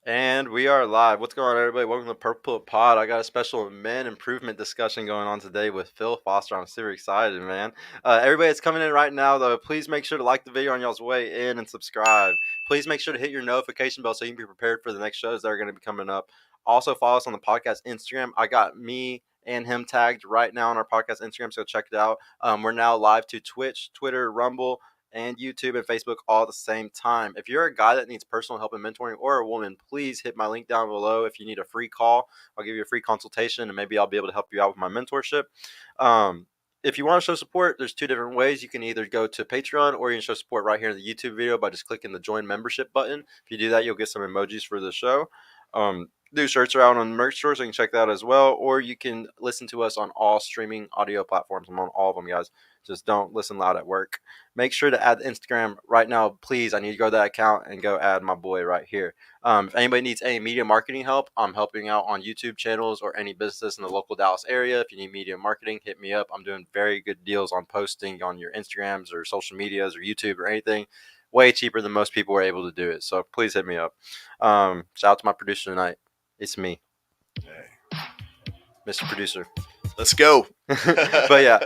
And we are live. What's going on, everybody? Welcome to Purple Pod. I got a special men improvement discussion going on today with Phil Foster. I'm super excited, man. Everybody that's coming in right now, though, please make sure to like the video on y'all's way in and subscribe. Please make sure to hit your notification bell so you can be prepared for the next shows that are going to be coming up. Also, follow us on the podcast Instagram. I got me and him tagged right now on our podcast Instagram, so check it out. We're now live to Twitch, Twitter, Rumble, and YouTube and Facebook all at the same time. If you're a guy that needs personal help and mentoring, or a woman, please hit my link down below. If you need a free call, I'll give you a free consultation, and maybe I'll be able to help you out with my mentorship. If you want to show support, there's two different ways. You can either go to Patreon, or you can show support right here in the YouTube video by just clicking the join membership button. If you do that, you'll get some emojis for the show. New shirts are out on the merch store, so you can check that out as well. Or you can listen to us on all streaming audio platforms. I'm on all of them, guys. Just don't listen loud at work. Make sure to add the Instagram right now, please. I need to go to that account and go add my boy right here. If anybody needs any media marketing help, I'm helping out on YouTube channels or any business in the local Dallas area. If you need media marketing, hit me up. I'm doing very good deals on posting on your Instagrams or social medias or YouTube or anything. Way cheaper than most people are able to do it. So please hit me up. Shout out to my producer tonight. It's me, Mr. Producer. Let's go. But yeah.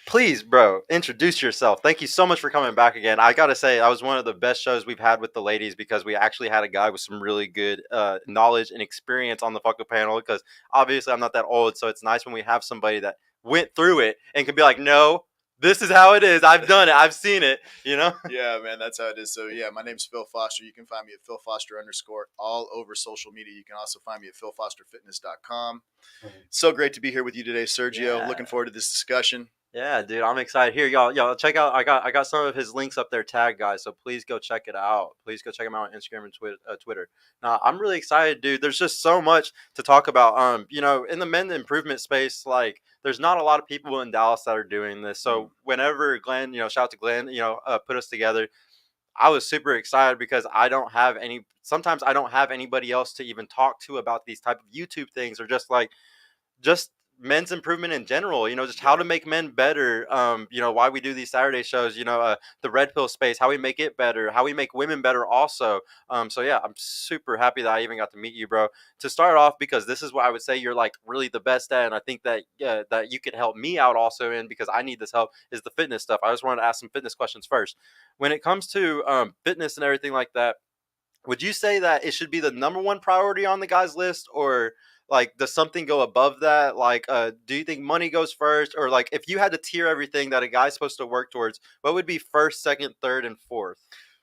Please, bro, introduce yourself. Thank you so much for coming back again. I got to say, that was one of the best shows we've had with the ladies because we actually had a guy with some really good knowledge and experience on the fucking panel because obviously I'm not that old, so it's nice when we have somebody that went through it and can be like, no, this is how it is. I've done it. I've seen it, you know? Yeah, man, that's how it is. So, yeah, my name's Phil Foster. You can find me at Phil Foster _ all over social media. You can also find me at philfosterfitness.com. So great to be here with you today, Sergio. Yeah. Looking forward to this discussion. Yeah, dude, I'm excited. Here, y'all check out. I got some of his links up there tagged, guys. So please go check it out. Please go check him out on Instagram and Twitter. Now, I'm really excited, dude. There's just so much to talk about. In the men improvement space, like there's not a lot of people in Dallas that are doing this. So whenever Glenn, shout out to Glenn, put us together. I was super excited because sometimes I don't have anybody else to even talk to about these type of YouTube things or just men's improvement in general, just how to make men better, why we do these Saturday shows, the red pill space, how we make it better, how we make women better also. So yeah, I'm super happy that I even got to meet you, bro. To start off, because this is what I would say you're like really the best at, and I think that that you could help me out also in because I need this help, is the fitness stuff. I just wanted to ask some fitness questions first. When it comes to fitness and everything like that, would you say that it should be the number one priority on the guy's list, or like does something go above that? Like, do you think money goes first, or like if you had to tier everything that a guy's supposed to work towards, what would be first, second, third, and fourth?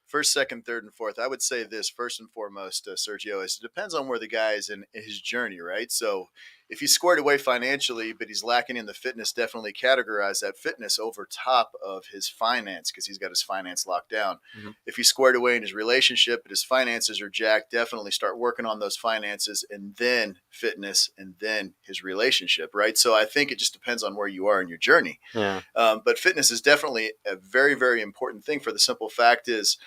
First, second, third, and fourth. I would say this first and foremost, Sergio, is it depends on where the guy is in his journey, right? So if he's squared away financially, but he's lacking in the fitness, definitely categorize that fitness over top of his finance because he's got his finance locked down. Mm-hmm. If he's squared away in his relationship, but his finances are jacked, definitely start working on those finances and then fitness and then his relationship, right? So I think it just depends on where you are in your journey. Yeah. But fitness is definitely a very, very important thing for the simple fact is,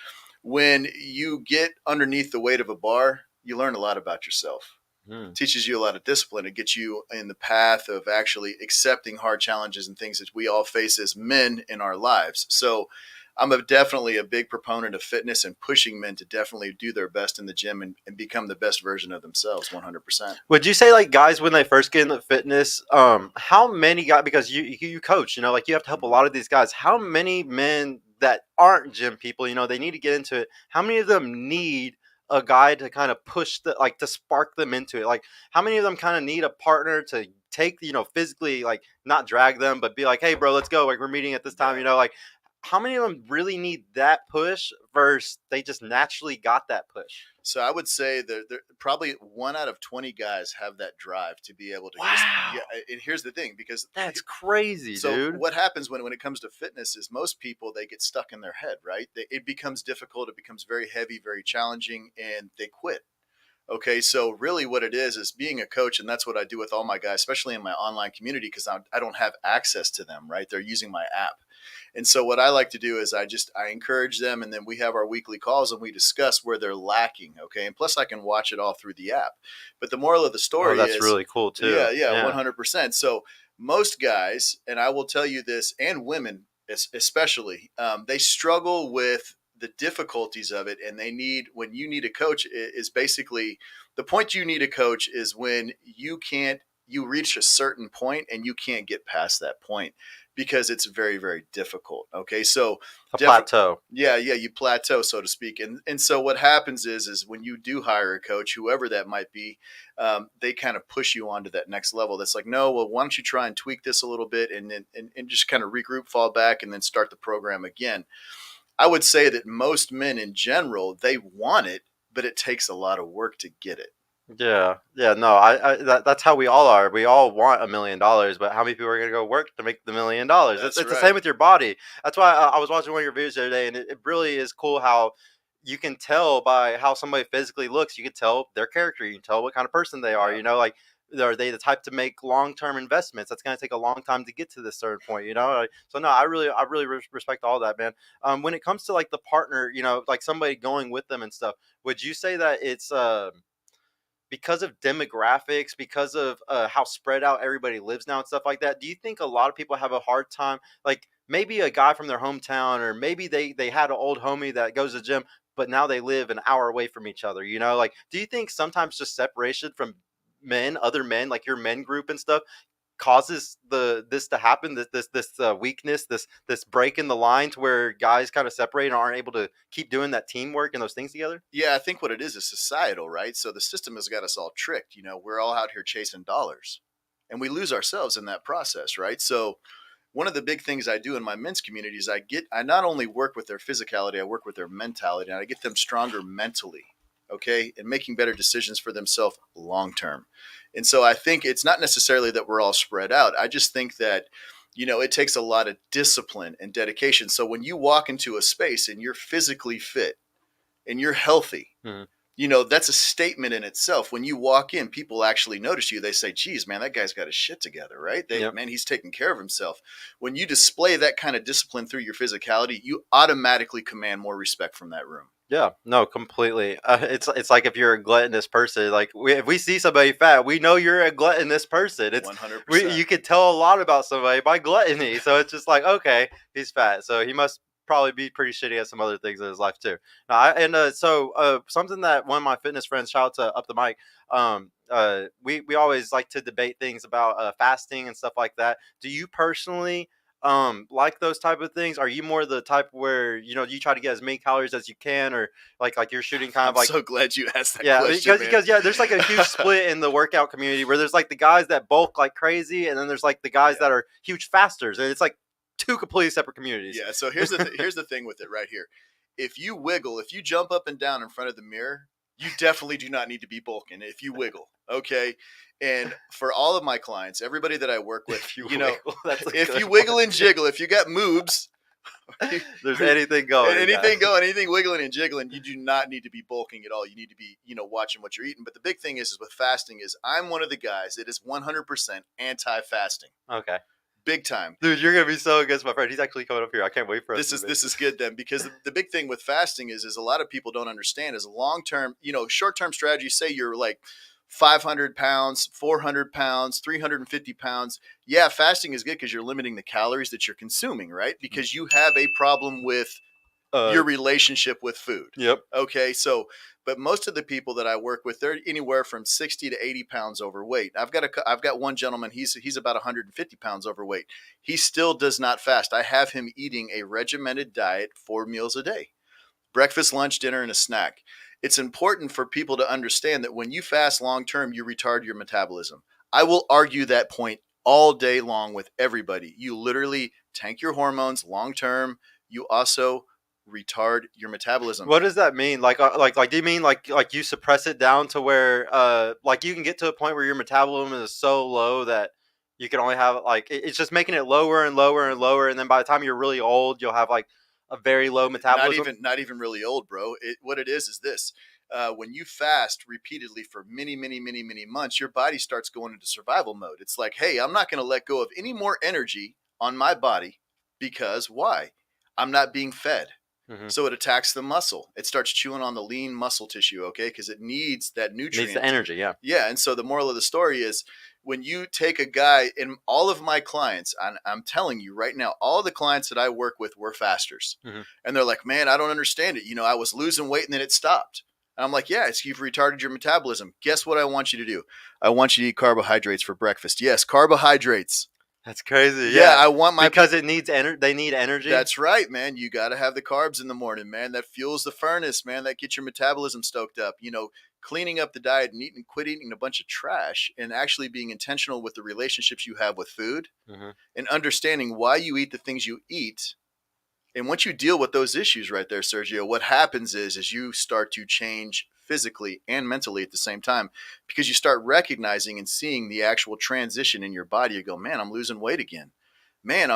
when you get underneath the weight of a bar, you learn a lot about yourself. It teaches you a lot of discipline. It gets you in the path of actually accepting hard challenges and things that we all face as men in our lives. So I'm definitely a big proponent of fitness and pushing men to definitely do their best in the gym and become the best version of themselves 100%. Would you say like guys when they first get into fitness, how many guys, because you coach, like you have to help a lot of these guys, how many men that aren't gym people, they need to get into it, how many of them need a guy to kind of push to spark them into it? Like how many of them kind of need a partner to take, physically, like not drag them, but be like, hey bro, let's go. Like we're meeting at this time, like how many of them really need that push versus they just naturally got that push? So I would say that probably 1 out of 20 guys have that drive to be able to. Wow. And here's the thing, because that's crazy, so dude. What happens when it comes to fitness is most people, they get stuck in their head, right? It becomes difficult. It becomes very heavy, very challenging, and they quit. Okay, so really what it is being a coach, and that's what I do with all my guys, especially in my online community, because I don't have access to them, right? They're using my app. And so what I like to do is I encourage them, and then we have our weekly calls and we discuss where they're lacking, okay? And plus I can watch it all through the app. But the moral of the story that's really cool too. Yeah, 100%. So most guys, and I will tell you this, and women especially, they struggle with the difficulties of it, and they need, when you need a coach, is basically the point you need a coach is when you reach a certain point and you can't get past that point because it's very, very difficult. Okay, so A definitely, plateau. yeah, you plateau, so to speak. And so what happens is when you do hire a coach, whoever that might be, they kind of push you onto that next level. That's like, no, well, why don't you try and tweak this a little bit, and then and just kind of regroup, fall back, and then start the program again. I would say that most men in general, they want it, but it takes a lot of work to get it. Yeah, yeah, no, that's how we all are. We all want $1 million, but how many people are gonna go work to make the $1 million? It's, That's it's the same right. with your body. That's why I was watching one of your videos the other day, and it really is cool how you can tell by how somebody physically looks. You can tell their character. You can tell what kind of person they are. Yeah. Like, are they the type to make long-term investments? That's gonna take a long time to get to this certain point. So no, I really respect all that, man. When it comes to like the partner, like somebody going with them and stuff, would you say that it's because of demographics, because of how spread out everybody lives now and stuff like that, do you think a lot of people have a hard time? Like maybe a guy from their hometown, or maybe they had an old homie that goes to the gym, but now they live an hour away from each other. Like, do you think sometimes just separation from other men, like your men group and stuff, causes this to happen, this weakness, this break in the line to where guys kind of separate and aren't able to keep doing that teamwork and those things together? Yeah, I think what it is societal, right? So the system has got us all tricked. We're all out here chasing dollars, and we lose ourselves in that process, right? So one of the big things I do in my men's community is I not only work with their physicality, I work with their mentality, and I get them stronger mentally, okay, and making better decisions for themselves long term. And so I think it's not necessarily that we're all spread out. I just think that it takes a lot of discipline and dedication. So when you walk into a space and you're physically fit and you're healthy, Hmm. that's a statement in itself. When you walk in, people actually notice you. They say, geez, man, that guy's got his shit together, right? Yep. Man, he's taking care of himself. When you display that kind of discipline through your physicality, you automatically command more respect from that room. Yeah, no, completely. It's like if you're a gluttonous person, like if we see somebody fat, we know you're a gluttonous person. It's we 100%. you can tell a lot about somebody by gluttony. So it's just like, okay, he's fat, so he must probably be pretty shitty at some other things in his life too. Now, something that one of my fitness friends, shout out to Up the Mic, we always like to debate things about fasting and stuff like that. Do you personally like those type of things? Are you more the type where you try to get as many calories as you can, or like you're shooting kind of I'm like, so glad you asked that yeah, question, because man. yeah, there's like a huge split in the workout community where there's like the guys that bulk like crazy, and then there's like the guys Yeah. that are huge fasters, and it's like two completely separate communities. Yeah. So here's the thing with it right here. If you jump up and down in front of the mirror, you definitely do not need to be bulking if you wiggle. Okay. And for all of my clients, everybody that I work with, If you wiggle, that's a if good you wiggle one. and jiggle, if you got moves, There's anything going, anything guys. going, anything wiggling and jiggling, you do not need to be bulking at all. You need to be, watching what you're eating. But the big thing is with fasting is I'm one of the guys that is 100% anti-fasting. Okay, Big time. dude, you're gonna be so against my friend. He's actually coming up here. I can't wait for us This to is meet. this is good then, because the big thing with fasting is a lot of people don't understand is long term, short term strategy. Say you're like 500 pounds, 400 pounds, 350 pounds. Yeah, fasting is good because you're limiting the calories that you're consuming, right? Because you have a problem with Uh, your relationship with food. yep. Okay, so but most of the people that I work with, they're anywhere from 60 to 80 pounds overweight. I've got one gentleman. He's about 150 pounds overweight. He still does not fast. I have him eating a regimented diet, 4 meals a day: breakfast, lunch, dinner, and a snack. It's important for people to understand that when you fast long term, you retard your metabolism. I will argue that point all day long with everybody. You literally tank your hormones long term. You also retard your metabolism. What does that mean? Do you mean like you suppress it down to where like you can get to a point where your metabolism is so low that you can only have like it's just making it lower and lower and lower, and then by the time you're really old, you'll have like a very low not metabolism. even not even really old, bro. What it is this: when you fast repeatedly for many, many, many, many months, your body starts going into survival mode. It's like, hey, I'm not going to let go of any more energy on my body because why? I'm not being fed. Hmm. So it attacks the muscle. It starts chewing on the lean muscle tissue, okay, because it needs that Needs the nutrient. energy, yeah. Yeah, and so the moral of the story is When you take a guy, and all of my clients, I'm telling you right now, all the clients that I work with were fasters. Hmm. And they're like, man, I don't understand it. I was losing weight and then it stopped. And I'm like, yeah, it's you've retarded your metabolism. Guess what I want you to do? I want you to eat carbohydrates for breakfast. Yes, carbohydrates. That's crazy. Yeah, Yeah, I want my because it needs they need energy. That's right, man. You got to have the carbs in the morning, man. That fuels the furnace, man. That gets your metabolism stoked up. Cleaning up the diet and quit eating a bunch of trash and actually being intentional with the relationships you have with food Hmm. and understanding why you eat the things you eat. And once you deal with those issues right there, Sergio, what happens is you start to change physically and mentally at the same time because you start recognizing and seeing the actual transition in your body. You go, man, I'm losing weight again. Man,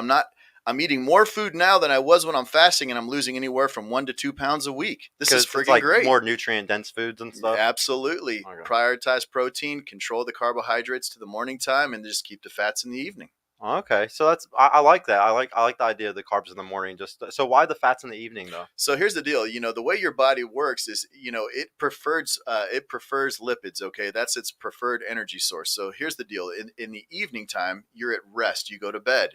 I'm eating more food now than I was when I'm fasting, and I'm losing anywhere from 1 to 2 pounds a week. This is Because it's friggin' like great. more nutrient dense foods and stuff. Absolutely. Okay. Prioritize protein, control the carbohydrates to the morning time, and just keep the fats in the evening. Okay, so I like that. I like the idea of the carbs in the morning. Just so why the fats in the evening though? So here's the deal. The way your body works is, it prefers lipids. Okay, that's its preferred energy source. So here's the deal. In the evening time, you're at rest. You go to bed.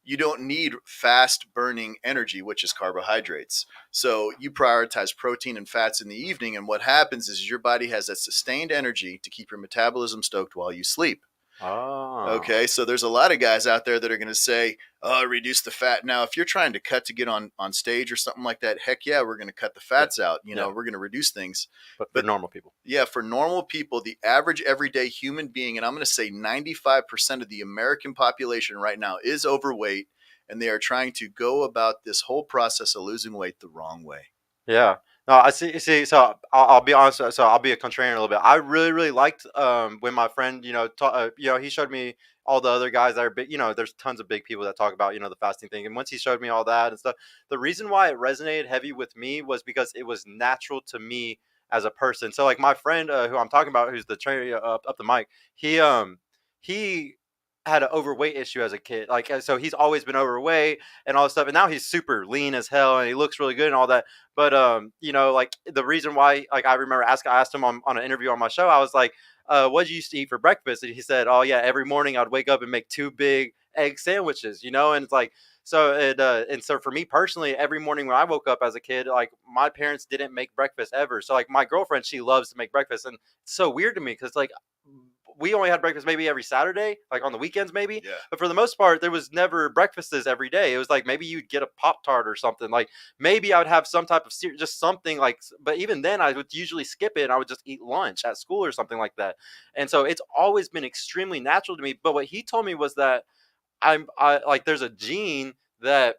You don't need fast burning energy, which is carbohydrates. So you prioritize protein and fats in the evening. And what happens is your body has that sustained energy to keep your metabolism stoked while you sleep. Oh, Okay, so there's a lot of guys out there that are going to say, "Oh, reduce the fat." Now, if you're trying to cut to get on stage or something like that, heck yeah, we're going to cut the yeah, fats out. yeah. We're going to reduce things. But for But normal people. yeah, for normal people, the average everyday human being, and I'm going to say 95% of the American population right now is overweight, and they are trying to go about this whole process of losing weight the wrong way. Yeah. No, I see. See, so I'll be honest. So I'll be a contrarian a little bit. I really, really liked when my friend, he showed me all the other guys that are big. There's tons of big people that talk about the fasting thing. And once he showed me all that and stuff, the reason why it resonated heavy with me was because it was natural to me as a person. So like my friend who I'm talking about, who's the trainer up the mic, he had an overweight issue as a kid. Like so, he's always been overweight and all this stuff. And now he's super lean as hell and he looks really good and all that. But like the reason why, like I remember I asked him on an interview on my show, I was like, what did you used to eat for breakfast? And he said, oh yeah, every morning I'd wake up and make two big egg sandwiches, and it's like so for me personally, every morning when I woke up as a kid, like my parents didn't make breakfast ever. So like my girlfriend, she loves to make breakfast, and it's so weird to me because like we only had breakfast maybe every Saturday, like on the weekends maybe. Yeah. But for the most part, there was never breakfasts every day. It was like maybe you'd get a Pop Tart or something. Like maybe I would have some type of just something like. But even then, I would usually skip it and I would just eat lunch at school or something like that. And so it's always been extremely natural to me. But what he told me was that I like there's a gene that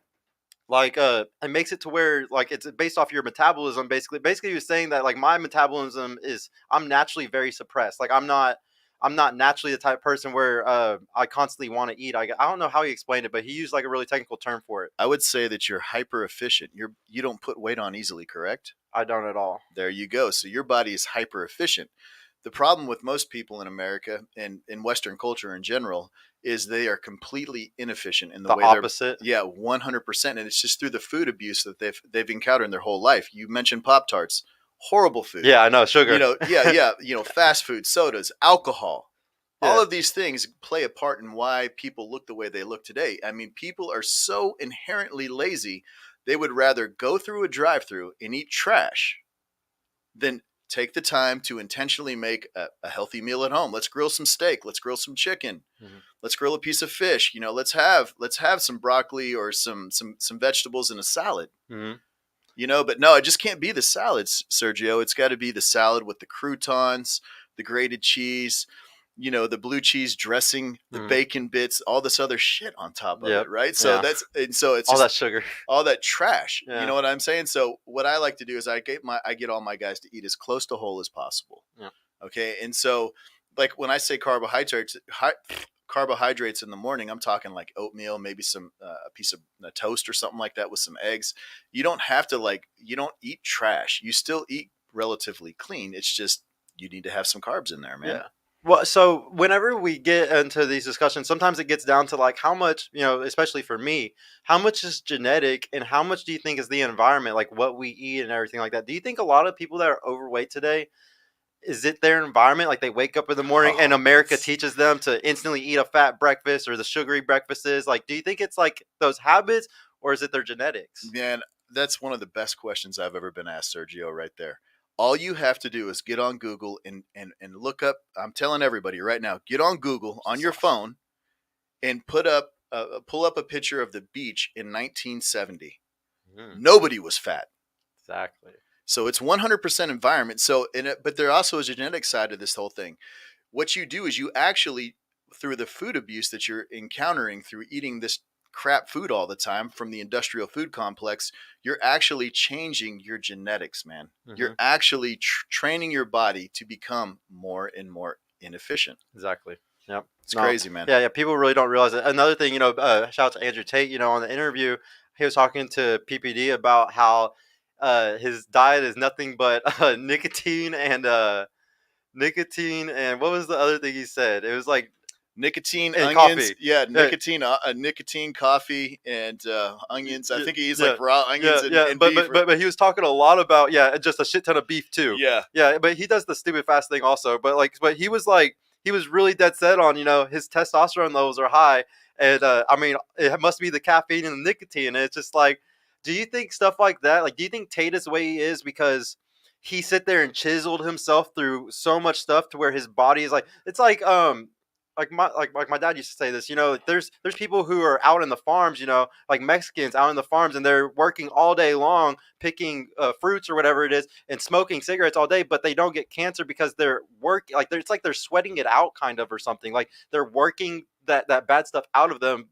like it makes it to where like it's based off your metabolism basically he was saying that like my metabolism is I'm naturally very suppressed. Like I'm not naturally the type of person where I constantly want to eat. I don't know how he explained it, but he used like a really technical term for it. I would say that you're hyper efficient. You don't put weight on easily, correct? I don't at all. There you go. So your body is hyper efficient. The problem with most people in America and in Western culture in general is they are completely inefficient in the The way they're. opposite. Yeah, 100%. And it's just through the food abuse that they've encountered in their whole life. You mentioned Pop Tarts, horrible food. Yeah, I know, sugar. Yeah. Fast food, sodas, alcohol. All Yeah. of these things play a part in why people look the way they look today. I mean, people are so inherently lazy, they would rather go through a drive-through and eat trash than take the time to intentionally make a healthy meal at home. Let's grill some steak. Let's grill some chicken. Mhm. Let's grill a piece of fish. Let's have some broccoli or some vegetables in a salad. Mhm. But no, it just can't be the salads, Sergio. It's got to be the salad with the croutons, the grated cheese, the blue cheese dressing, the Mhm. bacon bits, all this other shit on top of Yep. it, right? So Yeah. so it's All just that sugar. all that trash. You Yeah. know what I'm saying? So what I like to do is I get all my guys to eat as close to whole as possible. Yeah. Okay, and so like when I say carbohydrates in the morning, I'm talking like oatmeal, maybe some a piece of toast or something like that with some eggs. You don't have to you don't eat trash. You still eat relatively clean. It's just you need to have some carbs in there, man. Yeah. Well, so whenever we get into these discussions, sometimes it gets down to like how much, especially for me, how much is genetic and how much do you think is the environment, like what we eat and everything like that? Do you think a lot of people that are overweight today, is it their environment? Like they wake up in the morning and Oh, America teaches them to instantly eat a fat breakfast or the sugary breakfasts. Like, do you think it's like those habits or is it their genetics? man, that's one of the best questions I've ever been asked, Sergio, right there. All you have to do is get on Google and look up. I'm telling everybody right now, get on Google on your Sauce. phone and pull up a picture of the beach in 1970. Mm, Nobody was fat. exactly. So it's 100% environment. So, but there also is a genetic side to this whole thing. What you do is you actually, through the food abuse that you're encountering through eating this crap food all the time from the industrial food complex, you're actually changing your genetics, man. You're Hmm. actually training your body to become more and more inefficient. Exactly. Yep. It's No. crazy, man. Yeah. Yeah. People really don't realize it. Another thing, shout out to Andrew Tate. On the interview, he was talking to PPD about how his diet is nothing but nicotine and what was the other thing he said? It was like Nicotine, and onions, coffee. yeah, Yeah. nicotine, coffee, and onions. I Yeah, think he's yeah, like raw onions yeah, and, yeah. and But beef. but but but he was talking a lot about just a shit ton of beef too. Yeah, Yeah, but he does the stupid fast thing also. But he was he was really dead set on his testosterone levels are high, and I mean it must be the caffeine and the nicotine. And it's just like, do you think stuff like that? Like, do you think Tate is the way he is because he sit there and chiseled himself through so much stuff to where his body is like it's like my dad used to say this. There's people who are out in the farms, like Mexicans out in the farms, and they're working all day long picking fruits or whatever it is, and smoking cigarettes all day, but they don't get cancer because they're working it's like they're sweating it out, kind of, or something. Like they're working that bad stuff out of them,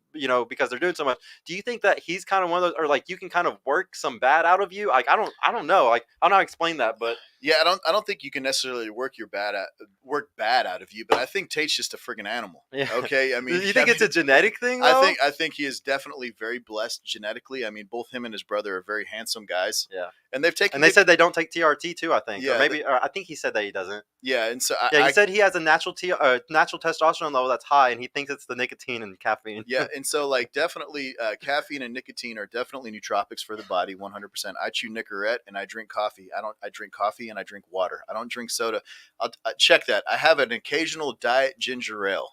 because they're doing so much. Do you think that he's kind of one of those, or like you can kind of work some bad out of you? Like I don't know. Like I don't know how to explain that, but yeah. I don't think you can necessarily work bad out of you, but I think Tate's just a friggin' animal. yeah. Okay, Do you think it's a genetic thing though? I think he is definitely very blessed genetically. I mean, both him and his brother are very handsome guys, Yeah. and they've taken And they good. said they don't take TRT too, I think, or Yeah, maybe, or I think he said that he doesn't. yeah, and so Yeah, he said he has a natural testosterone level that's high, and he thinks it's the nicotine and caffeine. yeah, and so like definitely caffeine and nicotine are definitely nootropics for the body, 100%. I chew Nicorette and I drink coffee. I drink coffee and I drink water. I don't drink soda. I check that. I have an occasional diet ginger ale.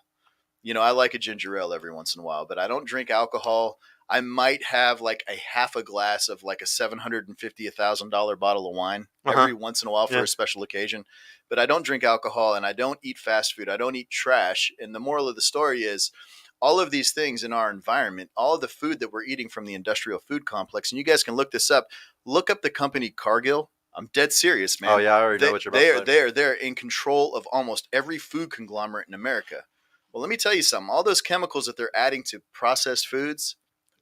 I like a ginger ale every once in a while, but I don't drink alcohol. I might have like a half a glass of like a $750 $1,000 bottle of wine Uh huh. every once in a while for Yeah. a special occasion. But I don't drink alcohol and I don't eat fast food. I don't eat trash. And the moral of the story is all of these things in our environment, all of the food that we're eating from the industrial food complex, and you guys can look this up. Look up the company Cargill. I'm dead serious, Oh man. yeah, I already know They, what you're about to they're say. they're they're in control of almost every food conglomerate in America. Well, let me tell you something. All those chemicals that they're adding to processed foods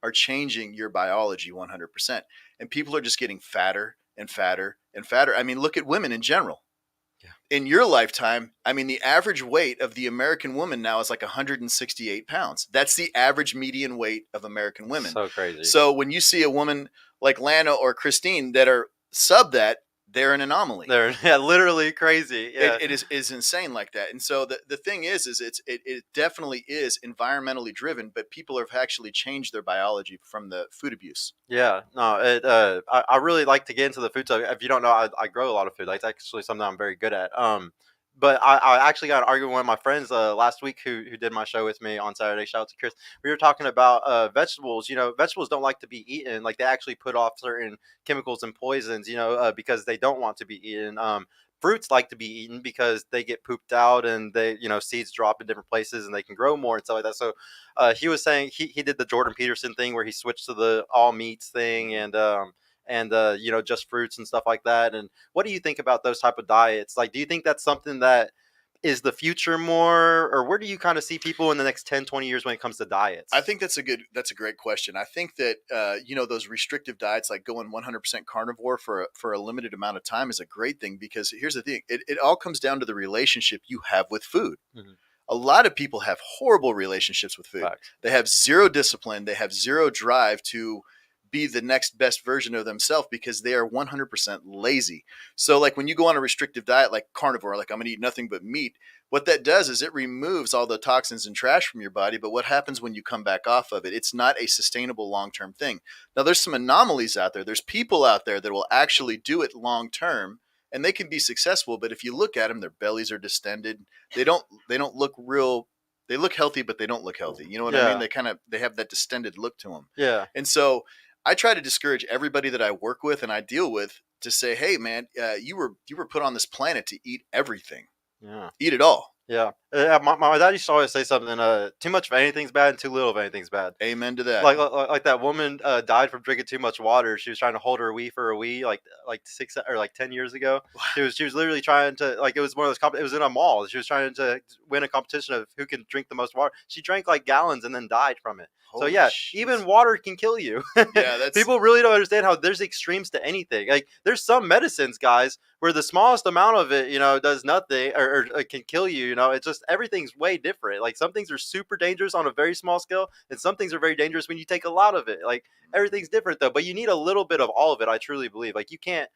are changing your biology 100%. And people are just getting fatter and fatter and fatter. I mean, look at women in general. Yeah. In your lifetime, I mean, the average weight of the American woman now is like 168 pounds. That's the average median weight of American women. So crazy. So when you see a woman like Lana or Christine that are sub that, they're an anomaly. They're literally crazy. Yeah. It is insane like that. And so the thing is it definitely is environmentally driven, but people have actually changed their biology from the food abuse. Yeah, no, I really like to get into the food stuff. If you don't know, I grow a lot of food. That's actually something I'm very good at. But I actually got an argument with one of my friends last week who did my show with me on Saturday. Shout out to Chris. We were talking about vegetables. Vegetables don't like to be eaten. Like they actually put off certain chemicals and poisons. Because they don't want to be eaten. Fruits like to be eaten because they get pooped out and seeds drop in different places and they can grow more and stuff like that. So he was saying he did the Jordan Peterson thing where he switched to the all meats thing and just fruits and stuff like that. And what do you think about those type of diets? Like, do you think that's something that is the future more, or where do you kind of see people in the next 10, 20 years when it comes to diets? I think that's a great question. I think that those restrictive diets, like going 100% carnivore for a limited amount of time, is a great thing because here's the thing: it all comes down to the relationship you have with food. Mhm. A lot of people have horrible relationships with food. Facts. They have zero discipline. They have zero drive to be the next best version of themselves because they are 100% lazy. So like when you go on a restrictive diet like carnivore, like I'm going to eat nothing but meat, what that does is it removes all the toxins and trash from your body. But what happens when you come back off of it? It's not a sustainable long-term thing. Now there's some anomalies out there. There's people out there that will actually do it long-term and they can be successful. But if you look at them, their bellies are distended. They don't look real. They look healthy, but they don't look healthy. You know what I mean? Yeah. They have that distended look to them. Yeah. And so I try to discourage everybody that I work with and I deal with to say, hey man, you were put on this planet to eat everything, Yeah. eat it all. Yeah. My dad used to always say something. Too much of anything's bad, and too little of anything's bad. Amen to that. Like that woman died from drinking too much water. She was trying to hold her wee for a wee like 10 years ago. She was literally trying to, like, it was one of those it was in a mall. She was trying to win a competition of who can drink the most water. She drank like gallons and then died from it. So Holy yeah, shit. even water can kill you. Yeah, that's People really don't understand how there's extremes to anything. Like there's some medicines, guys, where the smallest amount of it, does nothing or can kill you. It's just everything's way different. Like some things are super dangerous on a very small scale, and some things are very dangerous when you take a lot of it. Like everything's different though, but you need a little bit of all of it. I truly believe. Like you can't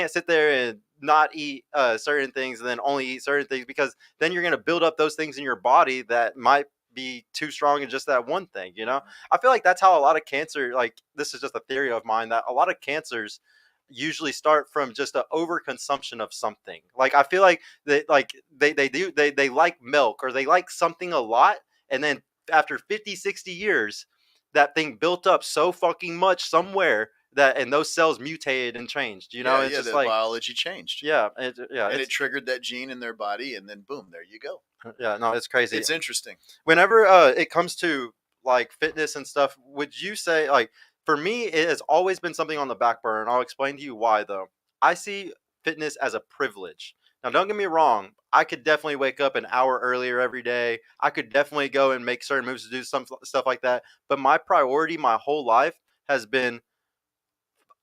sit there and not eat certain things and then only eat certain things, because then you're gonna build up those things in your body that might be too strong in just that one thing. I feel like that's how a lot of cancer, like, this is just a theory of mine, that a lot of cancers usually start from just an overconsumption of something. Like I feel like they like milk, or they like something a lot, and then after 50, 60 years, that thing built up so fucking much somewhere, and those cells mutated and changed. yeah, It's yeah. just The like, biology changed, yeah, and it triggered that gene in their body, and then boom, there you go. yeah, no, it's crazy. It's interesting. Whenever it comes to like fitness and stuff, would you say, like, for me it has always been something on the back burner, and I'll explain to you why. Though I see fitness as a privilege. Now don't get me wrong, I could definitely wake up an hour earlier every day. I could definitely go and make certain moves to do some stuff like that, but my priority my whole life has been,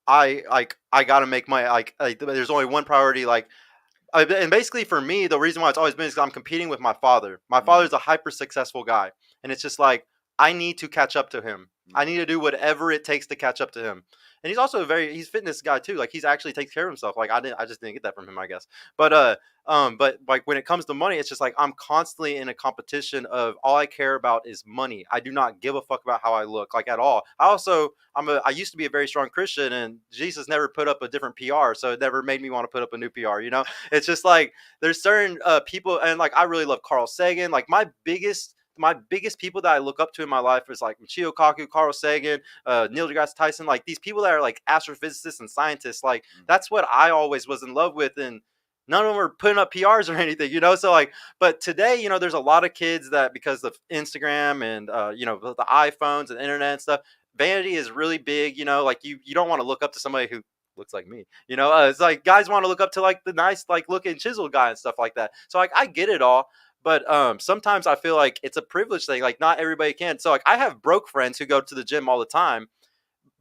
I got to make like there's only one priority. Like, and basically for me, the reason why it's always been is 'cause I'm competing with my father. My Mm, father's a hyper successful guy, and it's just like I need to catch up to him. I mm. need to do whatever it takes to catch up to him. And he's also he's a fitness guy too. Like, he's actually takes care of himself. Like, I just didn't get that from him, I guess. But like when it comes to money, it's just like I'm constantly in a competition of, all I care about is money. I do not give a fuck about how I look, like, at all. I used to be a very strong Christian, and Jesus never put up a different PR, so it never made me want to put up a new PR. It's just like there's certain people, and like I really love Carl Sagan. Like my biggest people that I look up to in my life is like Michio Kaku, Carl Sagan, Neil deGrasse Tyson. Like these people that are like astrophysicists and scientists. Like that's what I always was in love with, and none of them are putting up PRs or anything. So like, but today, there's a lot of kids that, because of Instagram and the iPhones and internet and stuff, vanity is really big. Like you don't want to look up to somebody who looks like me. It's like guys want to look up to like the nice, like, looking chiseled guy and stuff like that. So like I get it all, but sometimes I feel like it's a privilege thing. Like not everybody can. So like I have broke friends who go to the gym all the time,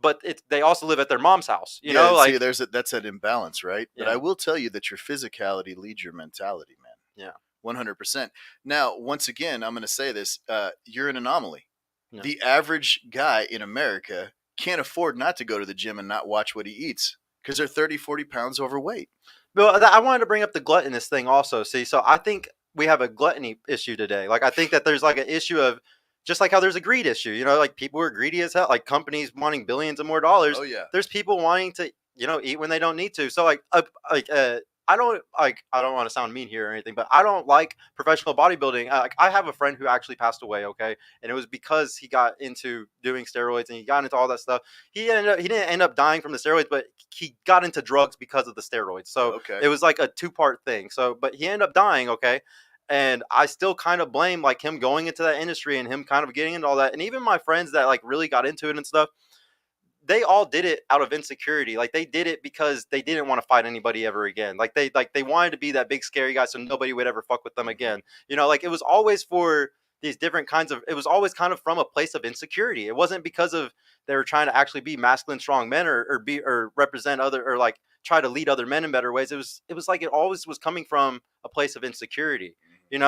but they also live at their mom's house. Yeah, see, Like, that's an imbalance, right? But yeah, I will tell you that your physicality leads your mentality, man. yeah, 100%. Now, once again, I'm going to say this: you're an anomaly. yeah. The average guy in America can't afford not to go to the gym and not watch what he eats because they're 30, 40 pounds overweight. Well, I wanted to bring up the gluttonous thing also. See, so I think we have a gluttony issue today. Like, I think that there's like an issue of, just like how there's a greed issue. Like people are greedy as hell. Like companies wanting billions and more dollars. Oh yeah. There's people wanting to, eat when they don't need to. So I don't want to sound mean here or anything, but I don't like professional bodybuilding. Like I have a friend who actually passed away. Okay, and it was because he got into doing steroids and he got into all that stuff. He didn't end up dying from the steroids, but he got into drugs because of the steroids. So Okay. it was like a two-part thing. So, but he ended up dying. Okay. And I still kind of blame like him going into that industry and him kind of getting into all that. And even my friends that like really got into it and stuff, they all did it out of insecurity. Like they did it because they didn't want to fight anybody ever again. Like they wanted to be that big scary guy so nobody would ever fuck with them again. Like it was always for these different kinds of, it was always kind of from a place of insecurity. It wasn't because of they were trying to actually be masculine strong men or represent other, or like try to lead other men in better ways. It was like it always was coming from a place of insecurity. And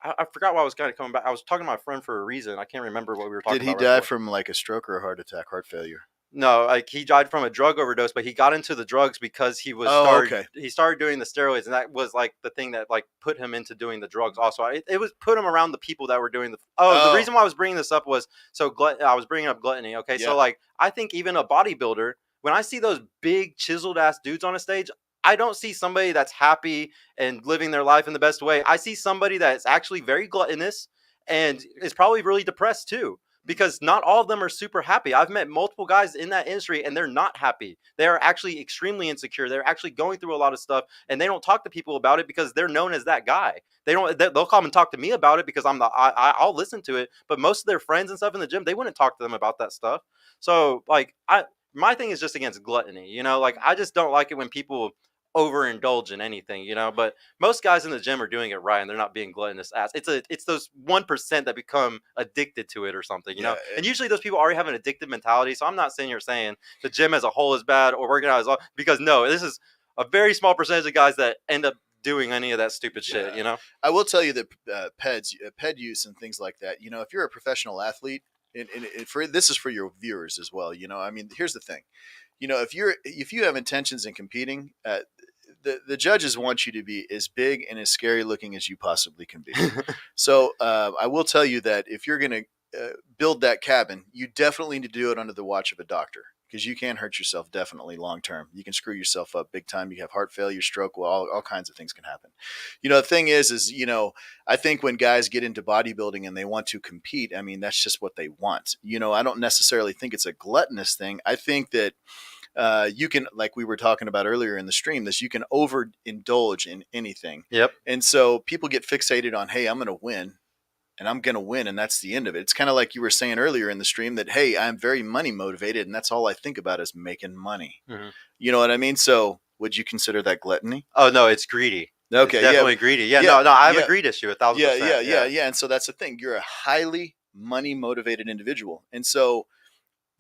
I forgot why I was kind of coming back. I was talking to my friend for a reason. I can't remember what we were talking Did he about right die before. from like a stroke or a heart attack, heart failure? No, like he died from a drug overdose, but he got into the drugs because Okay. he started doing the steroids, and that was like the thing that like put him into doing the drugs. Also, it was put him around the people that were doing the reason why I was bringing this up was I was bringing up gluttony. Okay, Yeah. so like I think even a bodybuilder, when I see those big chiseled ass dudes on a stage, I don't see somebody that's happy and living their life in the best way. I see somebody that's actually very gluttonous and is probably really depressed too, because not all of them are super happy. I've met multiple guys in that industry and they're not happy. They are actually extremely insecure. They're actually going through a lot of stuff and they don't talk to people about it because they're known as that guy. They'll come and talk to me about it because I'll listen to it, but most of their friends and stuff in the gym, they wouldn't talk to them about that stuff. So like my thing is just against gluttony, like I just don't like it when people overindulge in anything, but most guys in the gym are doing it right and they're not being gluttonous ass. It's those 1% that become addicted to it or something, Yeah, and usually those people already have an addictive mentality. So I'm not sitting here saying the gym as a whole is bad or working out is all, because no, this is a very small percentage of guys that end up doing any of that stupid shit. I will tell you that ped use and things like that. If you're a professional athlete, and for this is for your viewers as well. I mean, here's the thing. If you have intentions in competing, the judges want you to be as big and as scary looking as you possibly can be. So I will tell you that if you're going to build that cabin, you definitely need to do it under the watch of a doctor, because you can hurt yourself definitely long term. You can screw yourself up big time. You have heart failure, stroke, well, all kinds of things can happen. The thing is, I think when guys get into bodybuilding and they want to compete, I mean, that's just what they want. I don't necessarily think it's a gluttonous thing. I think that you can, like we were talking about earlier in the stream, you can overindulge in anything. Yep. And so people get fixated on, hey, I'm going to win. And I'm going to win, and that's the end of it. It's kind of like you were saying earlier in the stream that, hey, I'm very money motivated, and that's all I think about is making money. Mm-hmm. You know what I mean? So would you consider that gluttony? Oh no, it's greedy. Okay, it's definitely greedy. Yeah, no, I have a greed issue 1,000%. Yeah. And so that's the thing. You're a highly money motivated individual, and so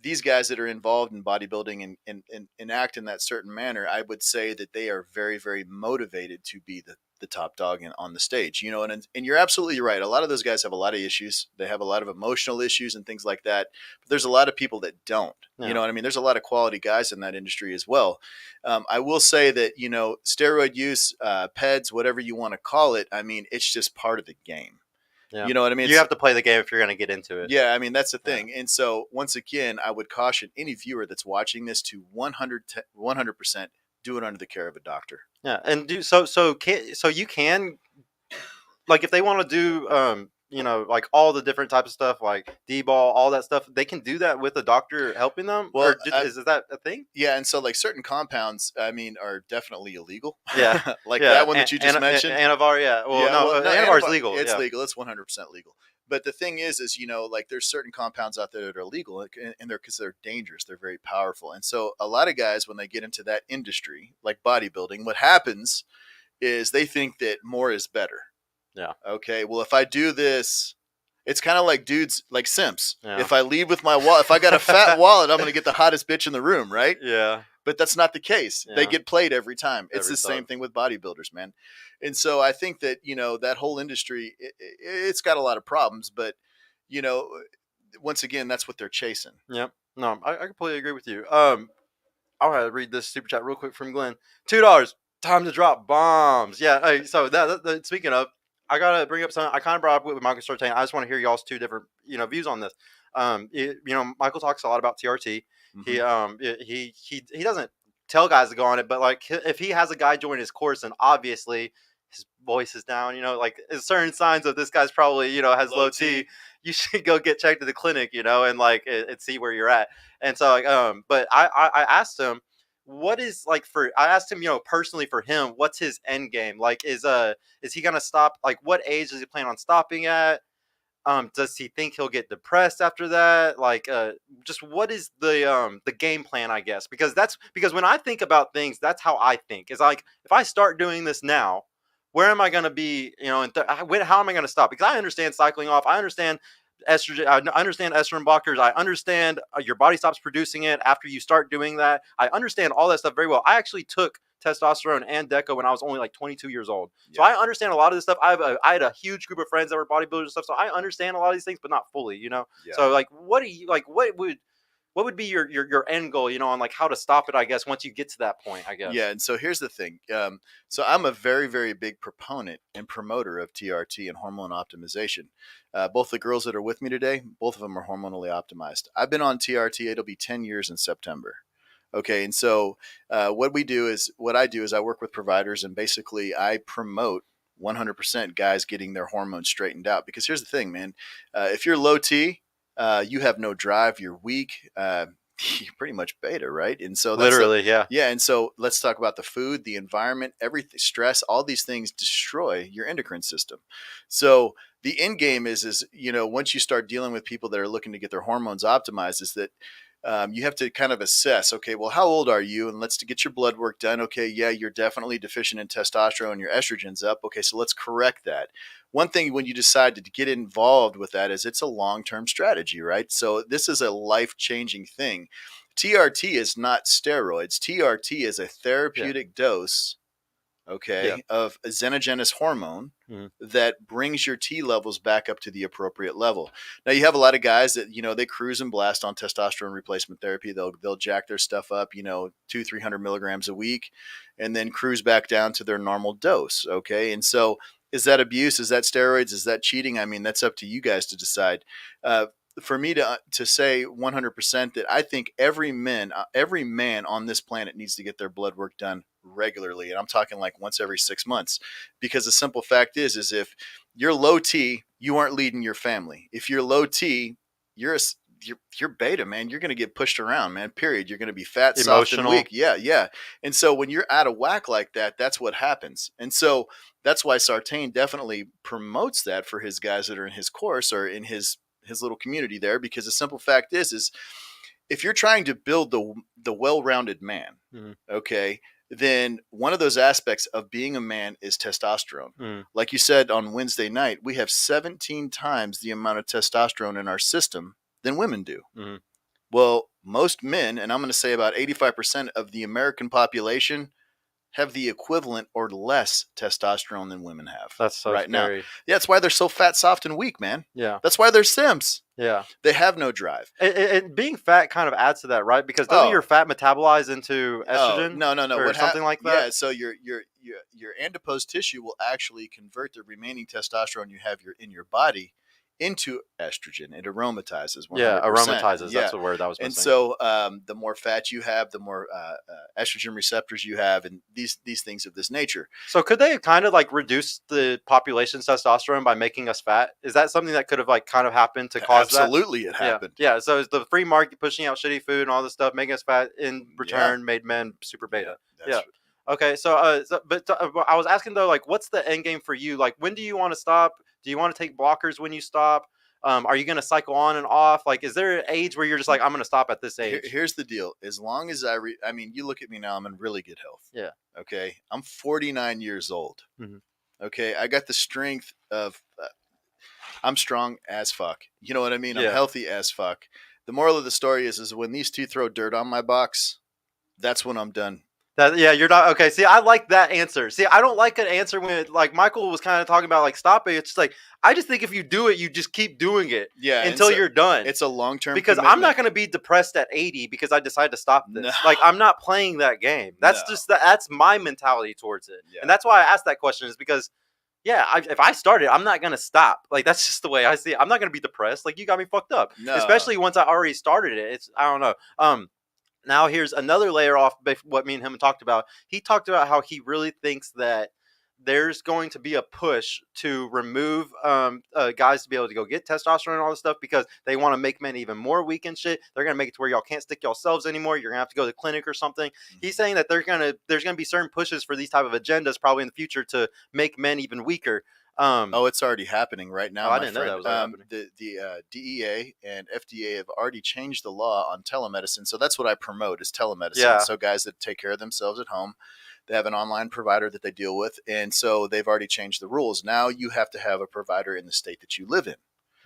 these guys that are involved in bodybuilding and act in that certain manner, I would say that they are very, very motivated to be the top dog on the stage, and you're absolutely right. A lot of those guys have a lot of issues. They have a lot of emotional issues and things like that. But there's a lot of people that don't, You know what I mean? There's a lot of quality guys in that industry as well. I will say that, steroid use, PEDs, whatever you want to call it, I mean, it's just part of the game. Yeah. You know what I mean? You have to play the game if you're going to get into it. Yeah, I mean, that's the thing. Yeah. And so, once again, I would caution any viewer that's watching this to 100% do it under the care of a doctor. Yeah, and you can, like, if they want to do like all the different types of stuff, like D-ball, all that stuff, they can do that with a doctor helping them. Well, is that a thing? Yeah, and so like certain compounds, I mean, are definitely illegal. Yeah, like that one that you just mentioned, Anavar. Yeah, well, Anavar is legal. It's legal. It's 100% legal. But the thing is like there's certain compounds out there that are legal, and they're considered dangerous. They're very powerful, and so a lot of guys, when they get into that industry, like bodybuilding, what happens is they think that more is better. Yeah. Okay. Well, if I do this, it's kind of like dudes, like simps. Yeah. If I leave with my wallet, if I got a fat wallet, I'm going to get the hottest bitch in the room, right? Yeah. But that's not the case. Yeah. They get played every time. It's the same thing with bodybuilders, man. And so I think that, that whole industry, it's got a lot of problems, but, once again, that's what they're chasing. Yep. No, I completely agree with you. All right, read this super chat real quick from Glenn. $2. Time to drop bombs. Yeah. So that speaking of, I gotta bring up something I kind of brought up with Michael Sartain. I just want to hear y'all's two different, views on this. Michael talks a lot about TRT. Mm-hmm. He doesn't tell guys to go on it, but like if he has a guy join his course, and obviously his voice is down, like certain signs of this guy's probably has low T. You should go get checked at the clinic, and like and see where you're at. And so like but I asked him. What is like I asked him, personally for him, what's his end game? Like, is he gonna stop? Like, what age does he plan on stopping at? Does he think he'll get depressed after that? Like, just what is the game plan? I guess because when I think about things, that's how I think. It's like if I start doing this now, where am I gonna be? How am I gonna stop? Because I understand cycling off. I understand estrogen. I understand estrogen blockers. I understand your body stops producing it after you start doing that. I understand all that stuff very well. I actually took testosterone and Deco when I was only like 22 years old. Yeah. So I understand a lot of this stuff. I had a huge group of friends that were bodybuilders and stuff. So I understand a lot of these things, but not fully, Yeah. So like, what would be your end goal, on like how to stop it, I guess, once you get to that point, I guess. Yeah. And so here's the thing. So I'm a very, very big proponent and promoter of TRT and hormone optimization. Both the girls that are with me today, both of them are hormonally optimized. I've been on TRT. It'll be 10 years in September. Okay, and so what I do is I work with providers, and basically I promote 100% guys getting their hormones straightened out. Because here's the thing, man, if you're low T, you have no drive, you're weak, you're pretty much beta, right? And so Literally, yeah. yeah. And so let's talk about the food, the environment, everything, stress, all these things destroy your endocrine system. So the end game is once you start dealing with people that are looking to get their hormones optimized, is that you have to kind of assess, okay, well, how old are you? And let's get your blood work done. Okay, yeah, you're definitely deficient in testosterone. Your estrogen's up. Okay, so let's correct that. One thing when you decide to get involved with that is it's a long-term strategy, right? So this is a life-changing thing. TRT is not steroids. TRT is a Yeah. therapeutic dose, Yeah. okay, of a xenogenous hormone Mhm. that brings your T levels back up to the appropriate level. Now you have a lot of guys that they cruise and blast on testosterone replacement therapy. They'll jack their stuff up, 200-300 milligrams a week, and then cruise back down to their normal dose. Okay, and so is that abuse? Is that steroids? Is that cheating? I mean, that's up to you guys to decide. For me to say 100% that I think every man on this planet needs to get their blood work done regularly, and I'm talking like once every 6 months, because the simple fact is if you're low T, you aren't leading your family. If you're low T, you're beta, man. You're going to get pushed around, man. Period. You're going to be fat, soft, and weak. Emotional. Yeah, yeah. And so when you're out of whack like that, that's what happens. And so that's why Sartain definitely promotes that for his guys that are in his course or in his little community there, because the simple fact is if you're trying to build the well-rounded man, Mhm. okay, then one of those aspects of being a man is testosterone. Mhm. Like you said on Wednesday night, we have 17 times the amount of testosterone in our system than women do. Mhm. Well, most men, and I'm going to say about 85% of the American population, have the equivalent or less testosterone than women have That's so right now. scary. Yeah, that's why they're so fat, soft, and weak, man. Yeah. That's why they're simps. Yeah. They have no drive. And being fat kind of adds to that, right? Because doesn't your Oh, fat metabolize into oh, estrogen no, no, no. or something like that? Yeah, so your adipose tissue will actually convert the remaining testosterone you have in your body into estrogen. It aromatizes Yeah, 100%. aromatizes. Yeah. That's the word that was And missing. so the more fat you have, the more estrogen receptors you have, and these things of this nature. So could they kind of like reduce the population's testosterone by making us fat? Is that something that could have like kind of happened to cause that? Absolutely, it Yeah, happened. yeah. So is the free market pushing out shitty food and all this stuff, making us fat in Yeah, return, made men super yeah, beta? that's Yeah. Okay. But I was asking though, like, what's the end game for you? Like, when do you want to stop? Do you want to take blockers when you stop? Are you going to cycle on and off? Like, is there an age where you're just like, I'm going to stop at this age? here's the deal. As long as I mean, you look at me now, I'm in really good health. Yeah. Okay. I'm 49 years old. Hmm. Okay. I got the strength of, I'm strong as fuck. You know what I mean? I'm Yeah. healthy as fuck. The moral of the story is when these two throw dirt on my box, that's when I'm done. Yeah, you're not okay. See, I like that answer. See, I don't like an answer when like Michael was kind of talking about like stop it. It's just like I just think if you do it, you just keep doing it Yeah. And until so you're done. it's a long term Because I'm commitment. not going to be depressed at 80 because I decide to stop No. this. Like I'm not playing that game. That's No. just that's my mentality towards it, Yeah. and that's why I asked that question. Is because yeah, if I started, I'm not going to stop. Like that's just the way I see it. I'm not going to be depressed. Like you got me fucked up, No. especially once I already started it. It's I don't know. Now here's another layer off what me and him talked about. He talked about how he really thinks that there's going to be a push to remove guys to be able to go get testosterone and all this stuff because they want to make men even more weak and shit. They're gonna make it to where y'all can't stick yourselves anymore. You're gonna have to go to the clinic or something. He's saying that there's gonna be certain pushes for these type of agendas probably in the future to make men even weaker. Oh, it's already happening right now, I my didn't know that friend. was already happening. The DEA and FDA have already changed the law on telemedicine. So that's what I promote is telemedicine. Yeah. So guys that take care of themselves at home, they have an online provider that they deal with, and so they've already changed the rules. Now you have to have a provider in the state that you live in,